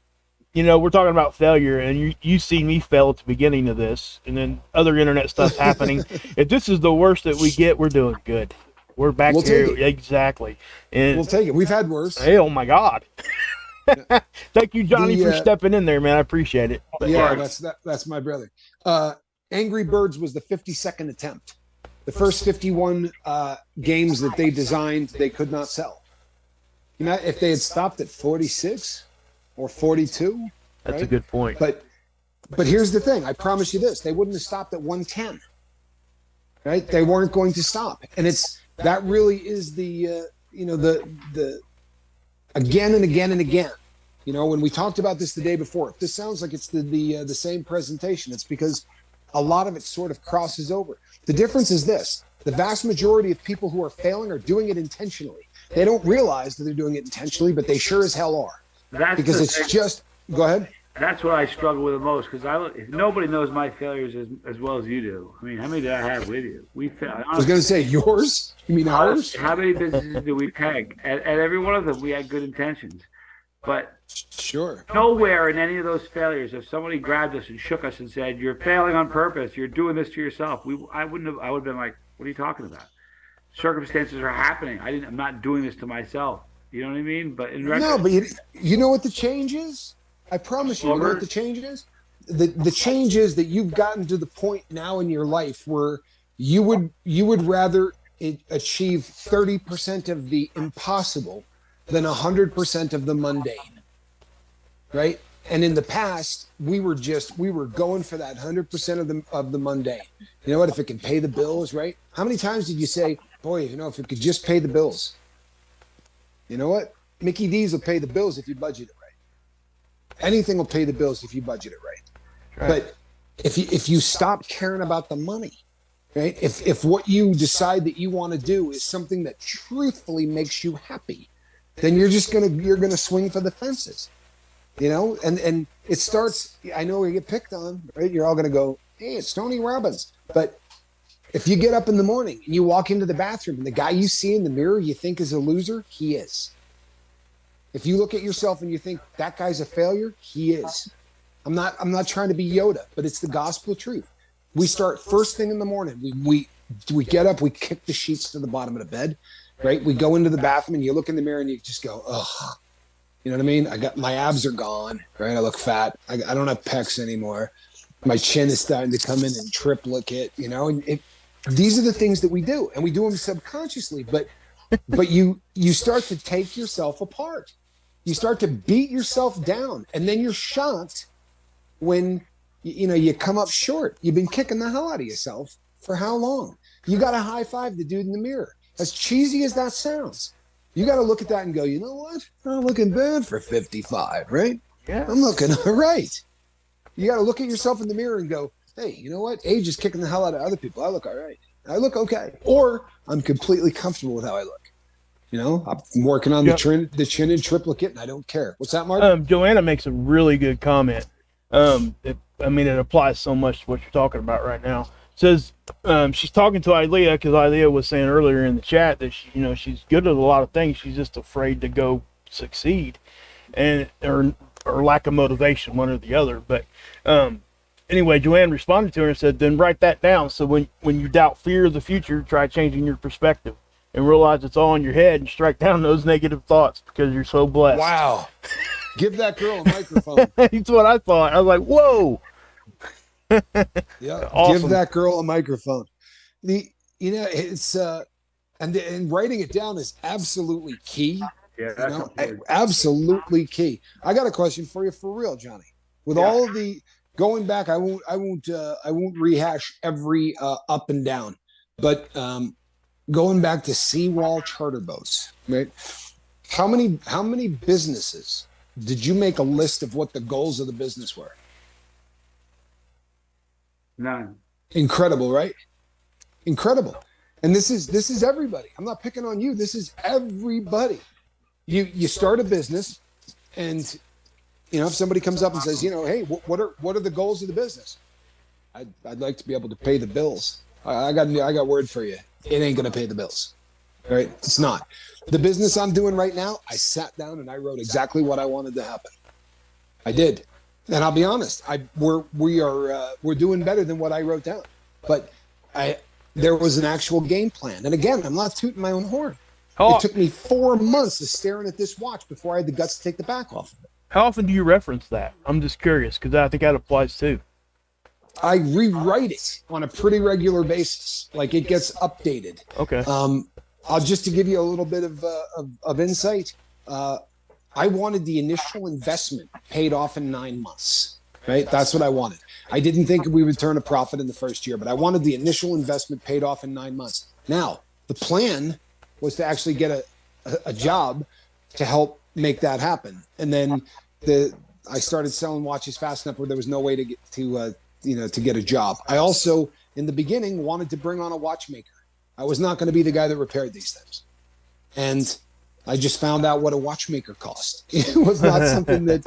We're talking about failure, and you see me fail at the beginning of this, and then other internet stuff happening. If this is the worst that we get, we're doing good. We're back here. Exactly. And We'll take it. We've had worse. hey, oh my God. Thank you, Johnny, for stepping in there, man. I appreciate it. Yeah, that's my brother. Angry Birds was the 52nd attempt. The first 51 games that they designed, they could not sell. If they had stopped at 46 or 42, that's right? a good point. But here's the thing. I promise you this: they wouldn't have stopped at 110. Right? They weren't going to stop, and that really is the again and again and again. When we talked about this the day before, if this sounds like it's the same presentation, it's because a lot of it sort of crosses over. The difference is this: the vast majority of people who are failing are doing it intentionally. They don't realize that they're doing it intentionally, but they sure as hell are. Because it's just, go ahead. That's what I struggle with the most, because nobody knows my failures as well as you do. I mean, how many did I have with you? We failed. I was going to say yours. You mean ours? How many businesses do we peg? At every one of them, we had good intentions. But sure, nowhere in any of those failures, if somebody grabbed us and shook us and said, "You're failing on purpose. You're doing this to yourself," I would have been like, "What are you talking about? Circumstances are happening. I'm not doing this to myself." You know what I mean? But you know what the change is? I promise you, you know what the change is? The change is that you've gotten to the point now in your life where you would rather achieve 30% of the impossible than 100% of the mundane, right? And in the past, we were going for that 100% of the mundane. You know what? If it can pay the bills, right? How many times did you say, "Boy, if it could just pay the bills"? You know what? Mickey D's will pay the bills if you budget it right. Anything will pay the bills if you budget it right. But if you stop caring about the money, right? If what you decide that you want to do is something that truthfully makes you happy, then you're gonna swing for the fences. And it starts. I know we get picked on, right? You're all gonna go, "Hey, it's Tony Robbins," but if you get up in the morning and you walk into the bathroom and the guy you see in the mirror you think is a loser, he is. If you look at yourself and you think that guy's a failure, he is. I'm not trying to be Yoda, but it's the gospel truth. We start first thing in the morning. We get up, we kick the sheets to the bottom of the bed, right? We go into the bathroom and you look in the mirror and you just go, ugh. You know what I mean? My abs are gone, right? I look fat. I don't have pecs anymore. My chin is starting to come in and triplicate, and these are the things that we do, and we do them subconsciously, but you start to take yourself apart. You start to beat yourself down, and then you're shocked when you come up short. You've been kicking the hell out of yourself for how long? You got to high five the dude in the mirror. As cheesy as that sounds, you got to look at that and go, "You know what? I'm not looking bad for 55, right? Yeah, I'm looking all right." You got to look at yourself in the mirror and go, "Hey, you know what? Age is kicking the hell out of other people. I look all right. I look okay." Or I'm completely comfortable with how I look. I'm working on the chin and triplicate, and I don't care. What's that, Mark? Joanna makes a really good comment. It applies so much to what you're talking about right now. Says she's talking to Ilea because Ilea was saying earlier in the chat that she's good at a lot of things. She's just afraid to go succeed, and or lack of motivation, one or the other. But anyway, Joanne responded to her and said, "Then write that down. So when you doubt fear of the future, try changing your perspective and realize it's all in your head and strike down those negative thoughts because you're so blessed." Wow. Give that girl a microphone. That's what I thought. I was like, whoa. Yeah. Awesome. Give that girl a microphone. It's and writing it down is absolutely key. Yeah, You that's know, important. absolutely key. I got a question for you for real, Johnny. With Yeah. all of the going back, I won't rehash every up and down, but going back to seawall charter boats, right? How many businesses did you make a list of what the goals of the business were? None. Incredible, right? Incredible. And this is everybody. I'm not picking on you. This is everybody. You start a business, and if somebody comes up and says, hey, what are the goals of the business? I'd like to be able to pay the bills. I got word for you. It ain't gonna pay the bills. Right? It's not. The business I'm doing right now, I sat down and I wrote exactly what I wanted to happen. I did. And I'll be honest, we're doing better than what I wrote down. But there was an actual game plan. And again, I'm not tooting my own horn. It took me 4 months of staring at this watch before I had the guts to take the back off of it. How often do you reference that? I'm just curious because I think that applies too. I rewrite it on a pretty regular basis. Like it gets updated. Okay. I'll just to give you a little bit of insight. I wanted the initial investment paid off in 9 months. Right? That's what I wanted. I didn't think we would turn a profit in the first year, but I wanted the initial investment paid off in 9 months. Now, the plan was to actually get a job to help make that happen. And then I started selling watches fast enough where there was no way to get to get a job. I also, in the beginning, wanted to bring on a watchmaker. I was not going to be the guy that repaired these things. And I just found out what a watchmaker cost. It was not something that,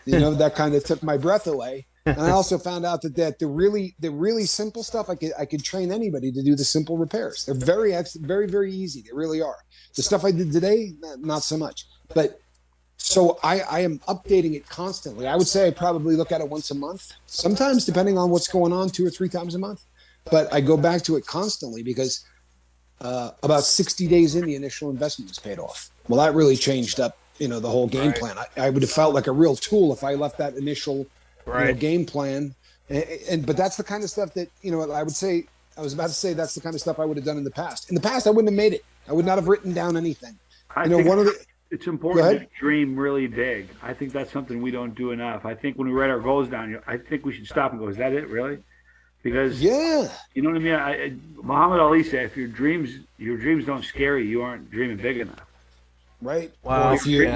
that kind of took my breath away. And I also found out that the really simple stuff, I could train anybody to do the simple repairs. They're very, very, very easy. They really are. The stuff I did today, not so much. But so I am updating it constantly. I would say I probably look at it once a month, sometimes depending on what's going on, 2 or 3 times a month. But I go back to it constantly because about 60 days in, the initial investment was paid off. Well, that really changed up, the whole game plan. I would have felt like a real tool if I left that initial game plan. But that's the kind of stuff that, I was about to say that's the kind of stuff I would have done in the past. In the past, I wouldn't have made it. I would not have written down anything. It's important to dream really big. I think that's something we don't do enough. I think when we write our goals down, I think we should stop and go, is that it, really? Because, you know what I mean? Muhammad Ali said, if your dreams don't scare you, you aren't dreaming big enough. Right. Wow. If you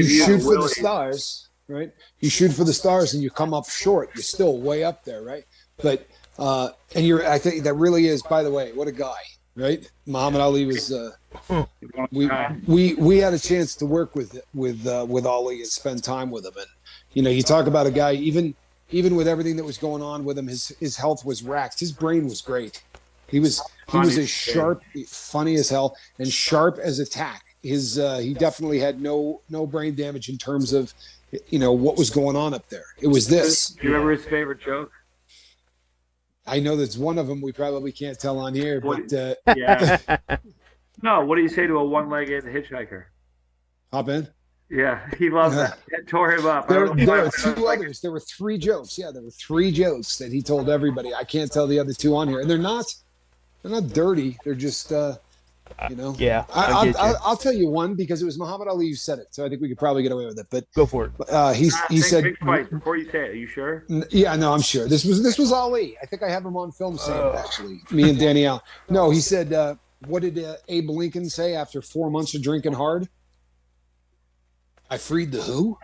shoot for the stars, right? You shoot for the stars and you come up short, you're still way up there, right? But, I think that really is, by the way, what a guy. Right, Muhammad Ali was. We had a chance to work with Ali and spend time with him, and you talk about a guy even with everything that was going on with him, his health was racked. His brain was great. He was as sharp, funny as hell, and sharp as a tack. He definitely had no brain damage in terms of what was going on up there. It was this. Do you remember his favorite joke? I know that's one of them we probably can't tell on here, but yeah. No, what do you say to a one-legged hitchhiker? Hop in. Yeah, he loved that. It tore him up. There were 2 others. There were 3 jokes. Yeah, there were 3 jokes that he told everybody. I can't tell the other 2 on here, and they're not dirty. They're just Yeah. I'll tell you one because it was Muhammad Ali who said it, so I think we could probably get away with it. But go for it. He said twice before you say it. Are you sure? Yeah, no, I'm sure. This was Ali. I think I have him on film saying it, actually. Me and Danielle. No, he said, what did Abe Lincoln say after 4 months of drinking hard? I freed the who?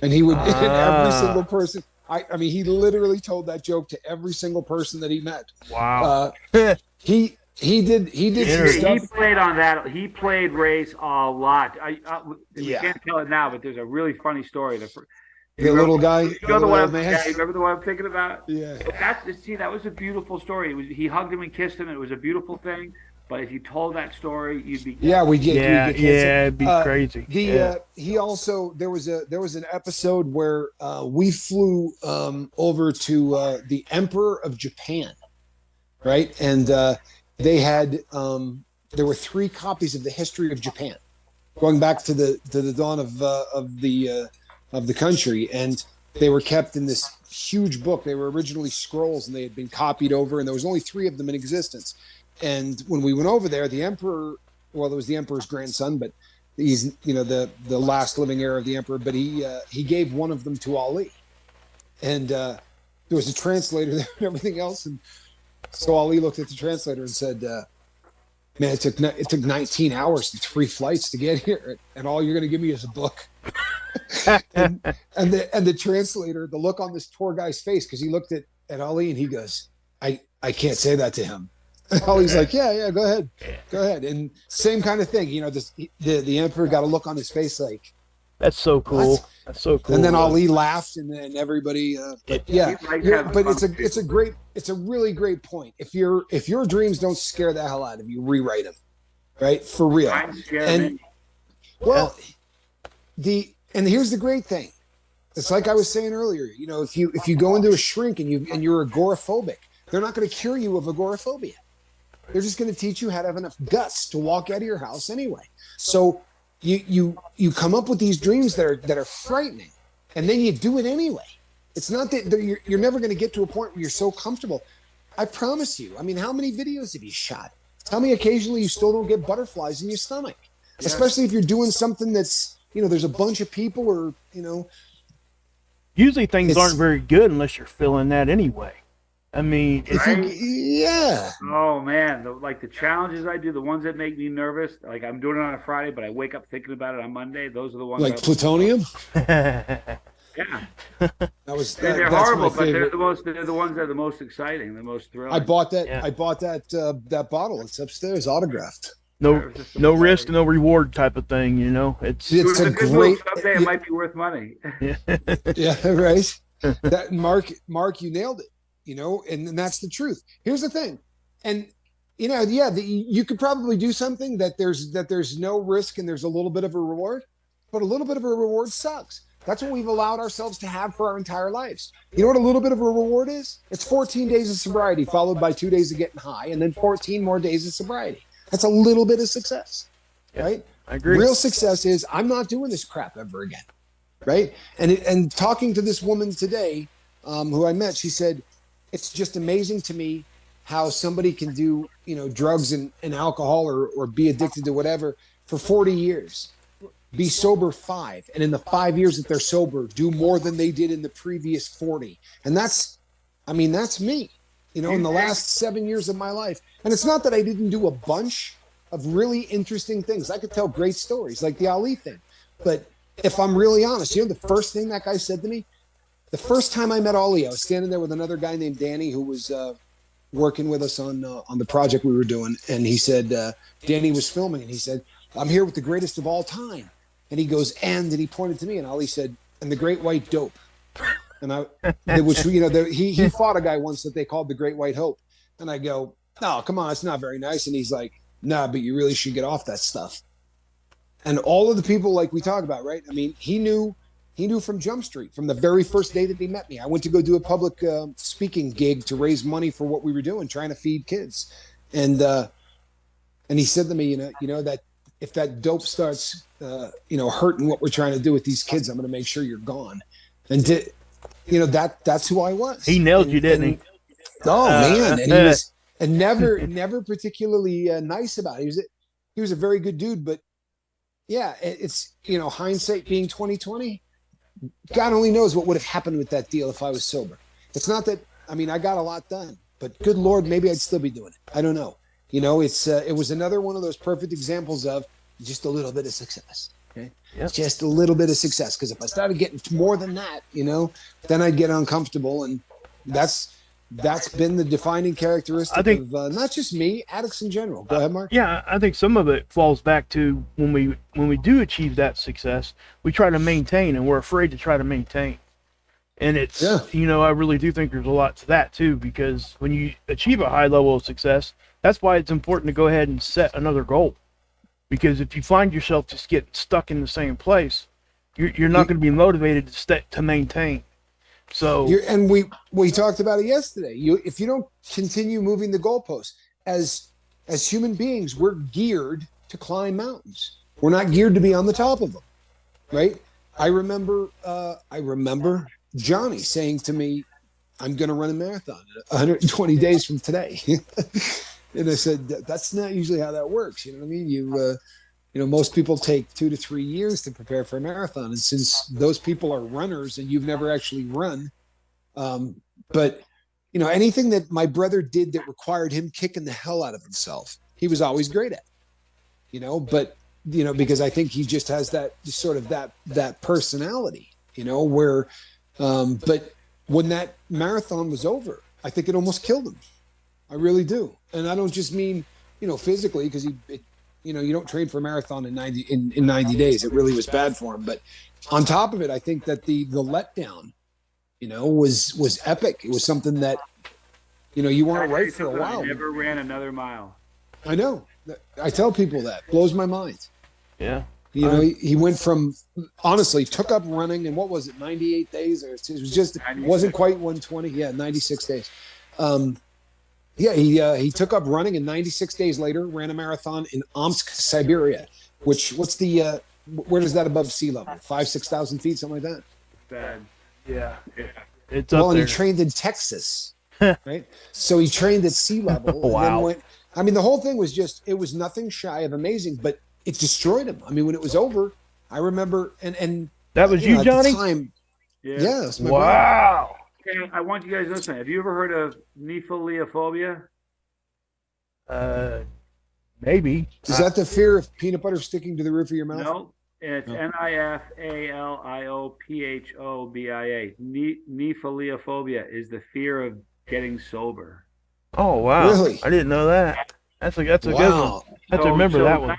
And he would every single person. I mean, he literally told that joke to every single person that he met. Wow. He did some stuff. He played on that. He played race a lot. We can't tell it now, but there's a really funny story. The little guy. You know the one? Yeah, you remember the one I'm thinking about? Yeah. That was a beautiful story. He hugged him and kissed him. And it was a beautiful thing. But if you told that story, you'd be it'd be crazy. He also there was an episode where we flew over to the Emperor of Japan, right? And they had there were 3 copies of the history of Japan, going back to the dawn of the country, and they were kept in this huge book. They were originally scrolls, and they had been copied over, and there was only 3 of them in existence. And when we went over there, the emperor, well, it was the emperor's grandson, but he's, you know, the last living heir of the emperor, but he gave one of them to Ali. And there was a translator there and everything else. And so Ali looked at the translator and said, man, it took 19 hours and 3 flights to get here, and all you're going to give me is a book. and the translator, the look on this poor guy's face, because he looked at Ali and he goes, I can't say that to him. And Ali's like, yeah, go ahead. And same kind of thing, you know, the emperor got a look on his face like, that's so cool. What? That's so cool. And then Ali laughed, and then everybody. But it's a really great point. If your dreams don't scare the hell out of you, rewrite them, right, for real. And well, and here's the great thing. It's like I was saying earlier. You know, if you go into a shrink and you're agoraphobic, they're not going to cure you of agoraphobia. They're just going to teach you how to have enough guts to walk out of your house anyway. So. You come up with these dreams that are frightening, and then you do it anyway. It's not that you're never going to get to a point where you're so comfortable. I promise you. I mean, how many videos have you shot? Tell me occasionally you still don't get butterflies in your stomach, especially if you're doing something that's, you know, there's a bunch of people, or, you know. Usually things aren't very good unless you're feeling that anyway. I mean, yeah. Oh man, the challenges I do, the ones that make me nervous, like I'm doing it on a Friday, but I wake up thinking about it on Monday. Those are the ones. Like plutonium. Yeah. They're horrible, but they're the ones that are the most exciting, the most thrilling. I bought that bottle. It's upstairs, autographed. No risk, no reward type of thing. You know, it's a great. Someday it might be worth money. Yeah, right. That Mark, you nailed it. You know, and that's the truth. Here's the thing, and you know, you could probably do something that there's no risk and there's a little bit of a reward, but a little bit of a reward sucks. That's what we've allowed ourselves to have for our entire lives. You know what a little bit of a reward is? It's 14 days of sobriety followed by 2 days of getting high, and then 14 more days of sobriety. That's a little bit of success, right? I agree. Real success is I'm not doing this crap ever again, right? And talking to this woman today, who I met, she said, it's just amazing to me how somebody can do, you know, drugs and alcohol or be addicted to whatever for 40 years, be sober 5, and in the 5 years that they're sober, do more than they did in the previous 40. And that's me, you know, in the last 7 years of my life. And it's not that I didn't do a bunch of really interesting things. I could tell great stories like the Ali thing. But if I'm really honest, you know, the first thing that guy said to me, the first time I met Ali, I was standing there with another guy named Danny who was working with us on the project we were doing. And he said, Danny was filming, and he said, I'm here with the greatest of all time. And he goes, and he pointed to me, and Ali said, and the great white dope. And which, you know, he fought a guy once that they called the great white hope. And I go, no, come on, it's not very nice. And he's like, nah, but you really should get off that stuff. And all of the people like we talk about, right? I mean, he knew from Jump Street, from the very first day that he met me. I went to go do a public speaking gig to raise money for what we were doing, trying to feed kids. And he said to me, you know that if that dope starts, hurting what we're trying to do with these kids, I'm going to make sure you're gone. And that's who I was. He nailed you, didn't he? Oh man. And he was never particularly nice about it. He was a very good dude, but yeah, it's, you know, hindsight being 2020. God only knows what would have happened with that deal if I was sober. It's not that, I mean, I got a lot done, but good Lord, maybe I'd still be doing it. I don't know. You know, it was another one of those perfect examples of just a little bit of success. Okay. Yep. Just a little bit of success. Because if I started getting more than that, you know, then I'd get uncomfortable. And that's been the defining characteristic of not just me, addicts in general. Go ahead, Mark. Yeah, I think some of it falls back to when we do achieve that success, we try to maintain, and we're afraid to try to maintain. And it's, you know, I really do think there's a lot to that too, because when you achieve a high level of success, that's why it's important to go ahead and set another goal. Because if you find yourself just getting stuck in the same place, you're not going to be motivated to maintain. So, and we talked about it yesterday. If you don't continue moving the goalposts, as human beings, we're geared to climb mountains. We're not geared to be on the top of them, right? I remember Johnny saying to me, "I'm going to run a marathon in 120 days from today." And I said, that's not usually how that works. You know what I mean? Most people take 2 to 3 years to prepare for a marathon. And since those people are runners and you've never actually run, but anything that my brother did that required him kicking the hell out of himself, he was always great at, but, because I think he just has that sort of that personality, where, but when that marathon was over, I think it almost killed him. I really do. And I don't just mean, physically, because you don't train for a marathon in 90 days. It really was bad for him. But on top of it, I think that the letdown, was epic. It was something that, you weren't right for a while. I never ran another mile. I know. I tell people that. Blows my mind. Yeah. He went from, honestly, took up running in, what was it, 98 days? Or it was just, wasn't quite 120. Yeah, 96 days. He took up running, and 96 days later ran a marathon in Omsk, Siberia, where is that above sea level? 6,000 feet, something like that. Bad. Yeah. It's up and there. he trained in Texas, right? So he trained at sea level. Wow. And then the whole thing was it was nothing shy of amazing, but it destroyed him. I mean, when it was over, I remember, and that was you, at Johnny? the time, Yeah. that's my wow. Okay, I want you guys to listen. Have you ever heard of nephiliophobia? Maybe. Is that the fear of peanut butter sticking to the roof of your mouth? No, it's NifaliophobiA. Nephiliophobia is the fear of getting sober. Oh wow! Really? I didn't know that. That's a good one. Wow. I have to remember that one.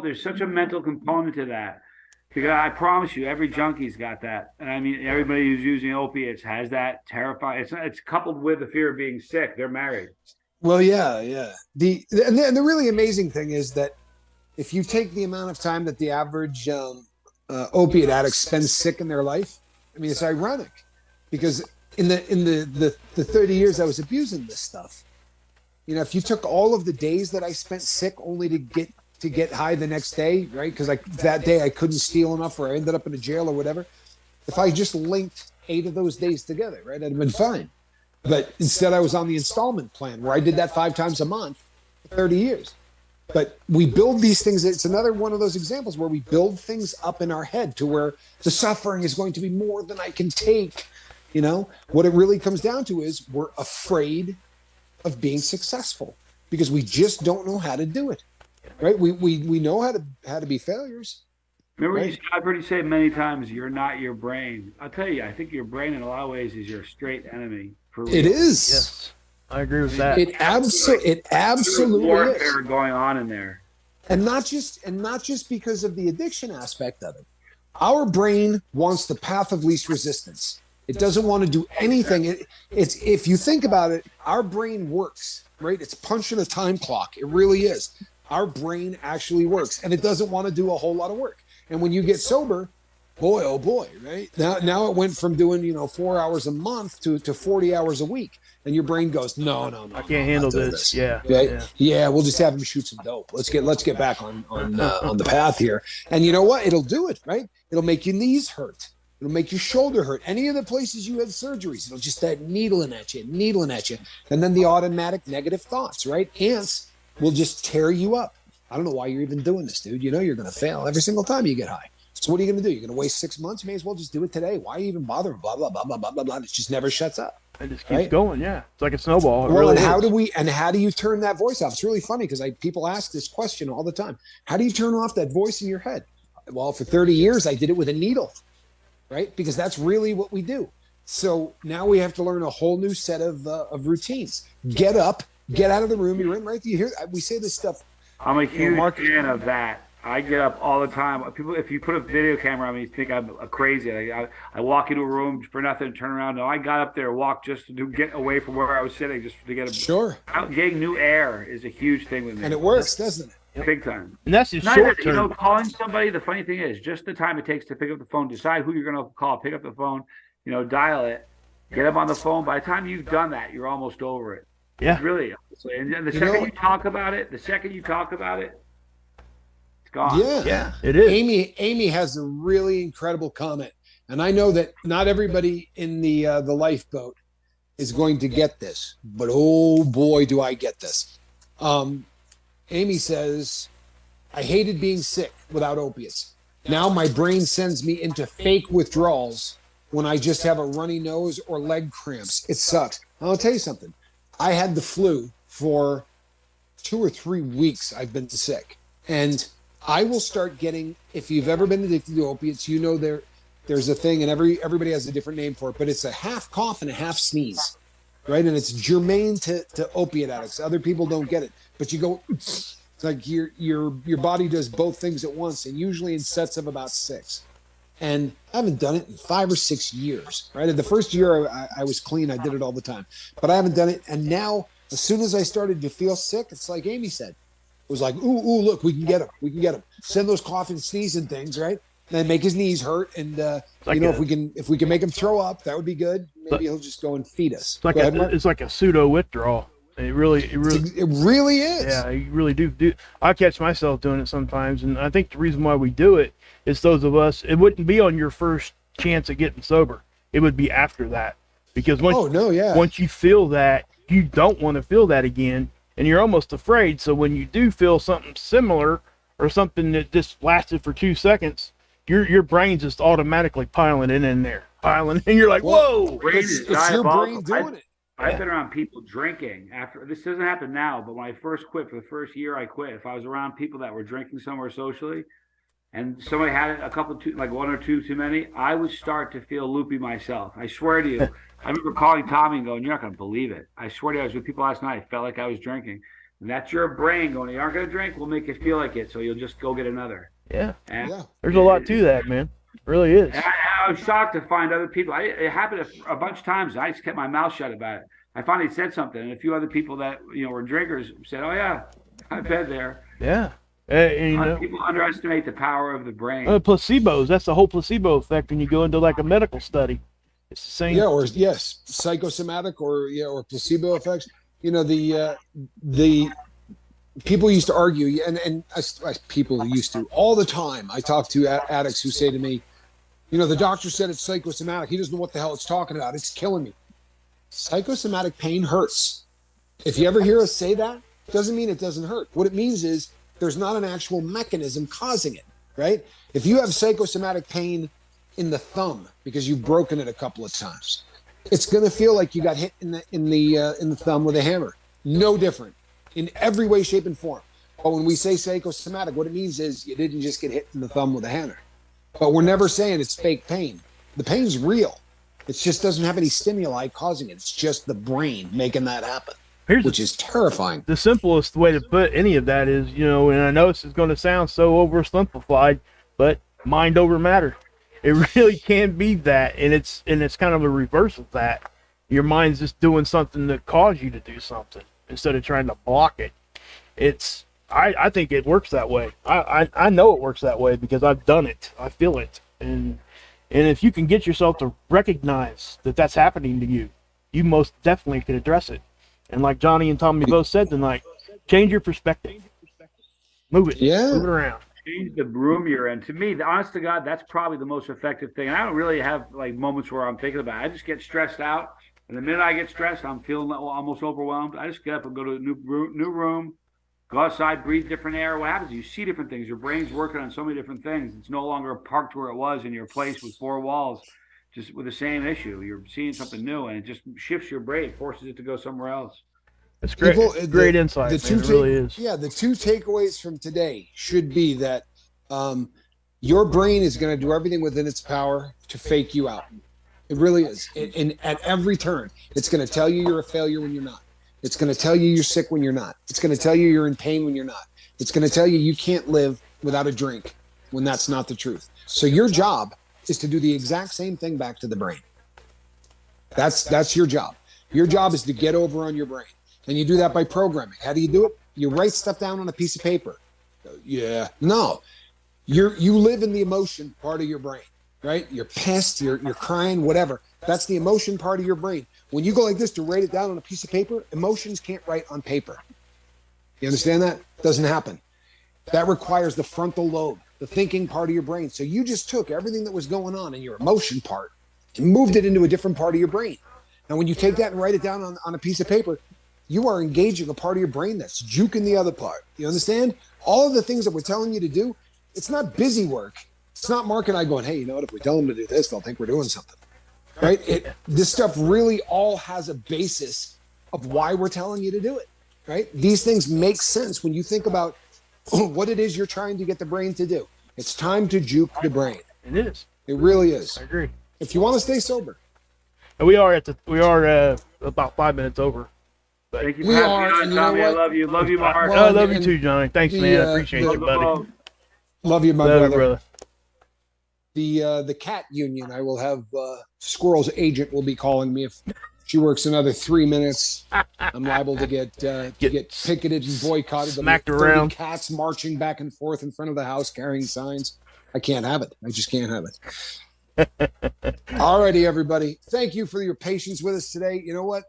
There's such a mental component to that. Because I promise you, every junkie's got that. And I mean, everybody who's using opiates has that terrifying. It's coupled with the fear of being sick. They're married. Well, yeah. The really amazing thing is that if you take the amount of time that the average opiate addict spends sick in their life, I mean, it's ironic, because in the 30 years I was abusing this stuff, if you took all of the days that I spent sick only to get high the next day, right? Because that day I couldn't steal enough, or I ended up in a jail or whatever. If I just linked 8 of those days together, right, I'd have been fine. But instead I was on the installment plan where I did that 5 times a month for 30 years. But we build these things. It's another one of those examples where we build things up in our head to where the suffering is going to be more than I can take. What it really comes down to is we're afraid of being successful because we just don't know how to do it. Right? We know how to be failures. Remember, right? I've heard you say many times, you're not your brain. I'll tell you, I think your brain in a lot of ways is your straight enemy. For real. It is. Yes, I agree with that. It absolutely warfare is. going on in there. And not just because of the addiction aspect of it. Our brain wants the path of least resistance. It doesn't want to do anything. It's if you think about it, our brain works, right? It's punching a time clock. It really is. Our brain actually works, and it doesn't want to do a whole lot of work. And when you get sober, boy, oh boy, right? Now it went from doing 4 hours a month to 40 hours a week, and your brain goes, no, I can't handle this. Yeah, right? Yeah, we'll just have him shoot some dope. Let's get back on the path here. And you know what? It'll do it, right? It'll make your knees hurt. It'll make your shoulder hurt. Any of the places you had surgeries, it'll just start needling at you. And then the automatic negative thoughts, right? Ants will just tear you up. I don't know why you're even doing this, dude. You're going to fail every single time you get high. So what are you going to do? You're going to waste 6 months? You may as well just do it today. Why even bother? Blah, blah, blah, blah, blah, blah, blah. It just never shuts up. It just keeps going. Yeah. It's like a snowball. It Well, really and how do you turn that voice off? It's really funny because people ask this question all the time. How do you turn off that voice in your head? Well, for 30 years, I did it with a needle, right? Because that's really what we do. So now we have to learn a whole new set of routines. Get up, get out of the room you're in, right? You hear, we say this stuff. I'm a huge fan of that. I get up all the time. People, if you put a video camera on me, you think I'm crazy. I walk into a room for nothing, turn around. No, I got up there, walked just to get away from where I was sitting, just to get getting new air is a huge thing with me. And it works, doesn't it? Big time. And that's just short term. Calling somebody, the funny thing is, just the time it takes to pick up the phone, decide who you're going to call, pick up the phone, dial it, get them on the phone. By the time you've done that, you're almost over it. Yeah. Really. And then the second you talk about it, it's gone. Yeah, it is. Amy has a really incredible comment, and I know that not everybody in the lifeboat is going to get this, but oh boy, do I get this. Amy says, I hated being sick without opiates. Now my brain sends me into fake withdrawals when I just have a runny nose or leg cramps. It sucks. I'll tell you something. I had the flu for 2 or 3 weeks. I've been sick. And I will start getting, if you've ever been addicted to opiates, you know there's a thing, and everybody has a different name for it, but it's a half cough and a half sneeze, right? And it's germane to opiate addicts. Other people don't get it, but you go, it's like your body does both things at once, and usually in sets of about 6. And I haven't done it in 5 or 6 years, right? The first year I was clean, I did it all the time, but I haven't done it. And now, as soon as I started to feel sick, it's like Amy said, it was like, ooh, look, we can get him. Send those coughing, sneezing things, right? And make his knees hurt, and like if we can make him throw up, that would be good. Maybe he'll just go and feed us. It's like a pseudo withdrawal. It really is. Yeah, you really do. I catch myself doing it sometimes, and I think the reason why we do it is those of us. It wouldn't be on your first chance at getting sober. It would be after that, because once you feel that, you don't want to feel that again, and you're almost afraid. So when you do feel something similar or something that just lasted for 2 seconds, your brain's just automatically piling it in there, and you're like, whoa! It's your brain doing it. I've been around people drinking after. This doesn't happen now, but when I first quit, for the first year I quit, if I was around people that were drinking somewhere socially, and somebody had a couple, like 1 or 2 too many, I would start to feel loopy myself. I swear to you. I remember calling Tommy and going, "You're not going to believe it." I swear to you, I was with people last night. I felt like I was drinking. And that's your brain going, "You aren't going to drink? We'll make you feel like it, so you'll just go get another." Yeah. There's a lot to that, man. It really is. I was shocked to find other people. It happened a bunch of times. I just kept my mouth shut about it. I finally said something, and a few other people that were drinkers said, "Oh yeah, I've been there." Yeah. People underestimate the power of the brain. Placebos. That's the whole placebo effect when you go into like a medical study. It's the same. Yeah, psychosomatic or placebo effects. The people used to argue, and people used to all the time. I talk to addicts who say to me, the doctor said it's psychosomatic. He doesn't know what the hell it's talking about. It's killing me. Psychosomatic pain hurts. If you ever hear us say that, it doesn't mean it doesn't hurt. What it means is there's not an actual mechanism causing it, right? If you have psychosomatic pain in the thumb because you've broken it a couple of times, it's going to feel like you got hit in the thumb with a hammer. No different in every way, shape, and form. But when we say psychosomatic, what it means is you didn't just get hit in the thumb with a hammer. But we're never saying it's fake pain. The pain's real. It just doesn't have any stimuli causing it. It's just the brain making that happen, which is terrifying. The simplest way to put any of that is, and I know this is going to sound so oversimplified, but mind over matter. It really can be that, and it's kind of a reverse of that. Your mind's just doing something that caused you to do something instead of trying to block it. I think it works that way. I know it works that way because I've done it. I feel it, and if you can get yourself to recognize that that's happening to you, you most definitely can address it. And like Johnny and Tommy both said tonight, change your perspective. Move it. Yeah. Move it around. Change the room you're in. To me, honest to God, that's probably the most effective thing. And I don't really have like moments where I'm thinking about it. I just get stressed out. And the minute I get stressed, I'm feeling almost overwhelmed. I just get up and go to a new room, go outside, breathe different air. What happens? You see different things. Your brain's working on so many different things. It's no longer parked where it was in your place with 4 walls, just with the same issue. You're seeing something new, and it just shifts your brain, forces it to go somewhere else. It's great. Great insight. It really is. Yeah, the 2 takeaways from today should be that your brain is going to do everything within its power to fake you out. It really is. And at every turn, it's going to tell you you're a failure when you're not. It's going to tell you you're sick when you're not. It's going to tell you you're in pain when you're not. It's going to tell you you can't live without a drink when that's not the truth. So your job is to do the exact same thing back to the brain. That's your job. Your job is to get over on your brain. And you do that by programming. How do you do it? You write stuff down on a piece of paper. Yeah. No. You live in the emotion part of your brain, right? You're pissed, you're crying, whatever. That's the emotion part of your brain. When you go like this to write it down on a piece of paper, emotions can't write on paper. You understand that? Doesn't happen. That requires the frontal lobe, the thinking part of your brain. So you just took everything that was going on in your emotion part and moved it into a different part of your brain. And when you take that and write it down on a piece of paper, you are engaging a part of your brain that's juking the other part. You understand? All of the things that we're telling you to do, it's not busy work. It's not Mark and I going, hey, you know what? If we tell them to do this, they'll think we're doing something. Right? This stuff really all has a basis of why we're telling you to do it. Right? These things make sense when you think about what it is you're trying to get the brain to do. It's time to juke the brain. It is. It really is. I agree. If you want to stay sober. And we are about 5 minutes over. But Thank you We for are, having and me you on, know Tommy. I what? love you. Love you, Mark. Well, I love you and too, Johnny. Thanks, the, man. I appreciate the- you, buddy. Love you, my Love you, brother. brother. The cat union, I will have Squirrel's agent will be calling me if she works another 3 minutes. I'm liable to get picketed and boycotted. There'll be smacked 30 around. cats marching back and forth in front of the house carrying signs. I can't have it. I just can't have it. Alrighty, everybody. Thank you for your patience with us today. You know what?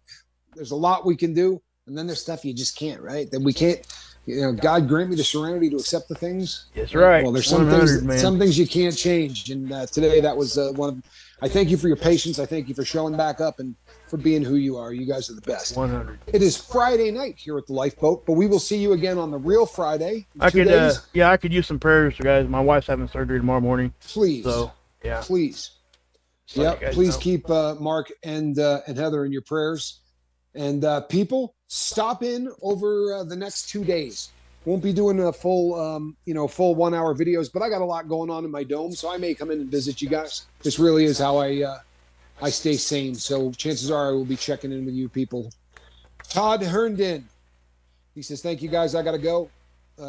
There's a lot we can do, and then there's stuff you just can't, right? That we can't. You know, God grant me the serenity to accept the things. That's right. Well, there's some 100, man. some things you can't change, and today that was one of. I thank you for your patience. I thank you for showing back up and for being who you are. You guys are the best. 100. It is Friday night here at the Lifeboat, but we will see you again on the real Friday. in I 2 could, days. I could use some prayers, guys. My wife's having surgery tomorrow morning, Please, so yeah. please, Just let you yep. guys Please know. keep Mark and Heather in your prayers, and people stop in over the next 2 days. Won't be doing a full, full 1 hour videos, but I got a lot going on in my dome, so I may come in and visit you guys. This really is how I stay sane. So chances are I will be checking in with you people. Todd Herndon, he says, "Thank you guys. I got to go.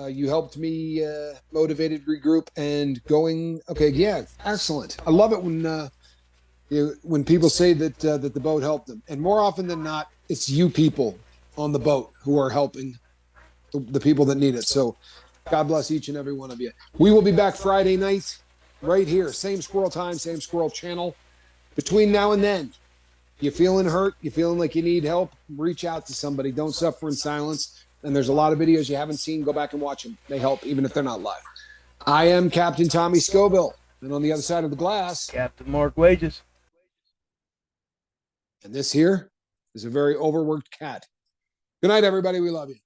You helped me motivated, regroup, and going." Okay, yeah, excellent. I love it when people say that that the boat helped them, and more often than not, it's you people on the boat who are helping the people that need it. So God bless each and every one of you. We will be back Friday night right here. Same squirrel time, same squirrel channel. Between now and then, you feeling hurt, you feeling like you need help, reach out to somebody. Don't suffer in silence. And there's a lot of videos you haven't seen. Go back and watch them. They help even if they're not live. I am Captain Tommy Scoville. And on the other side of the glass, Captain Mark Wages. and this here is a very overworked cat. Good night, everybody. We love you.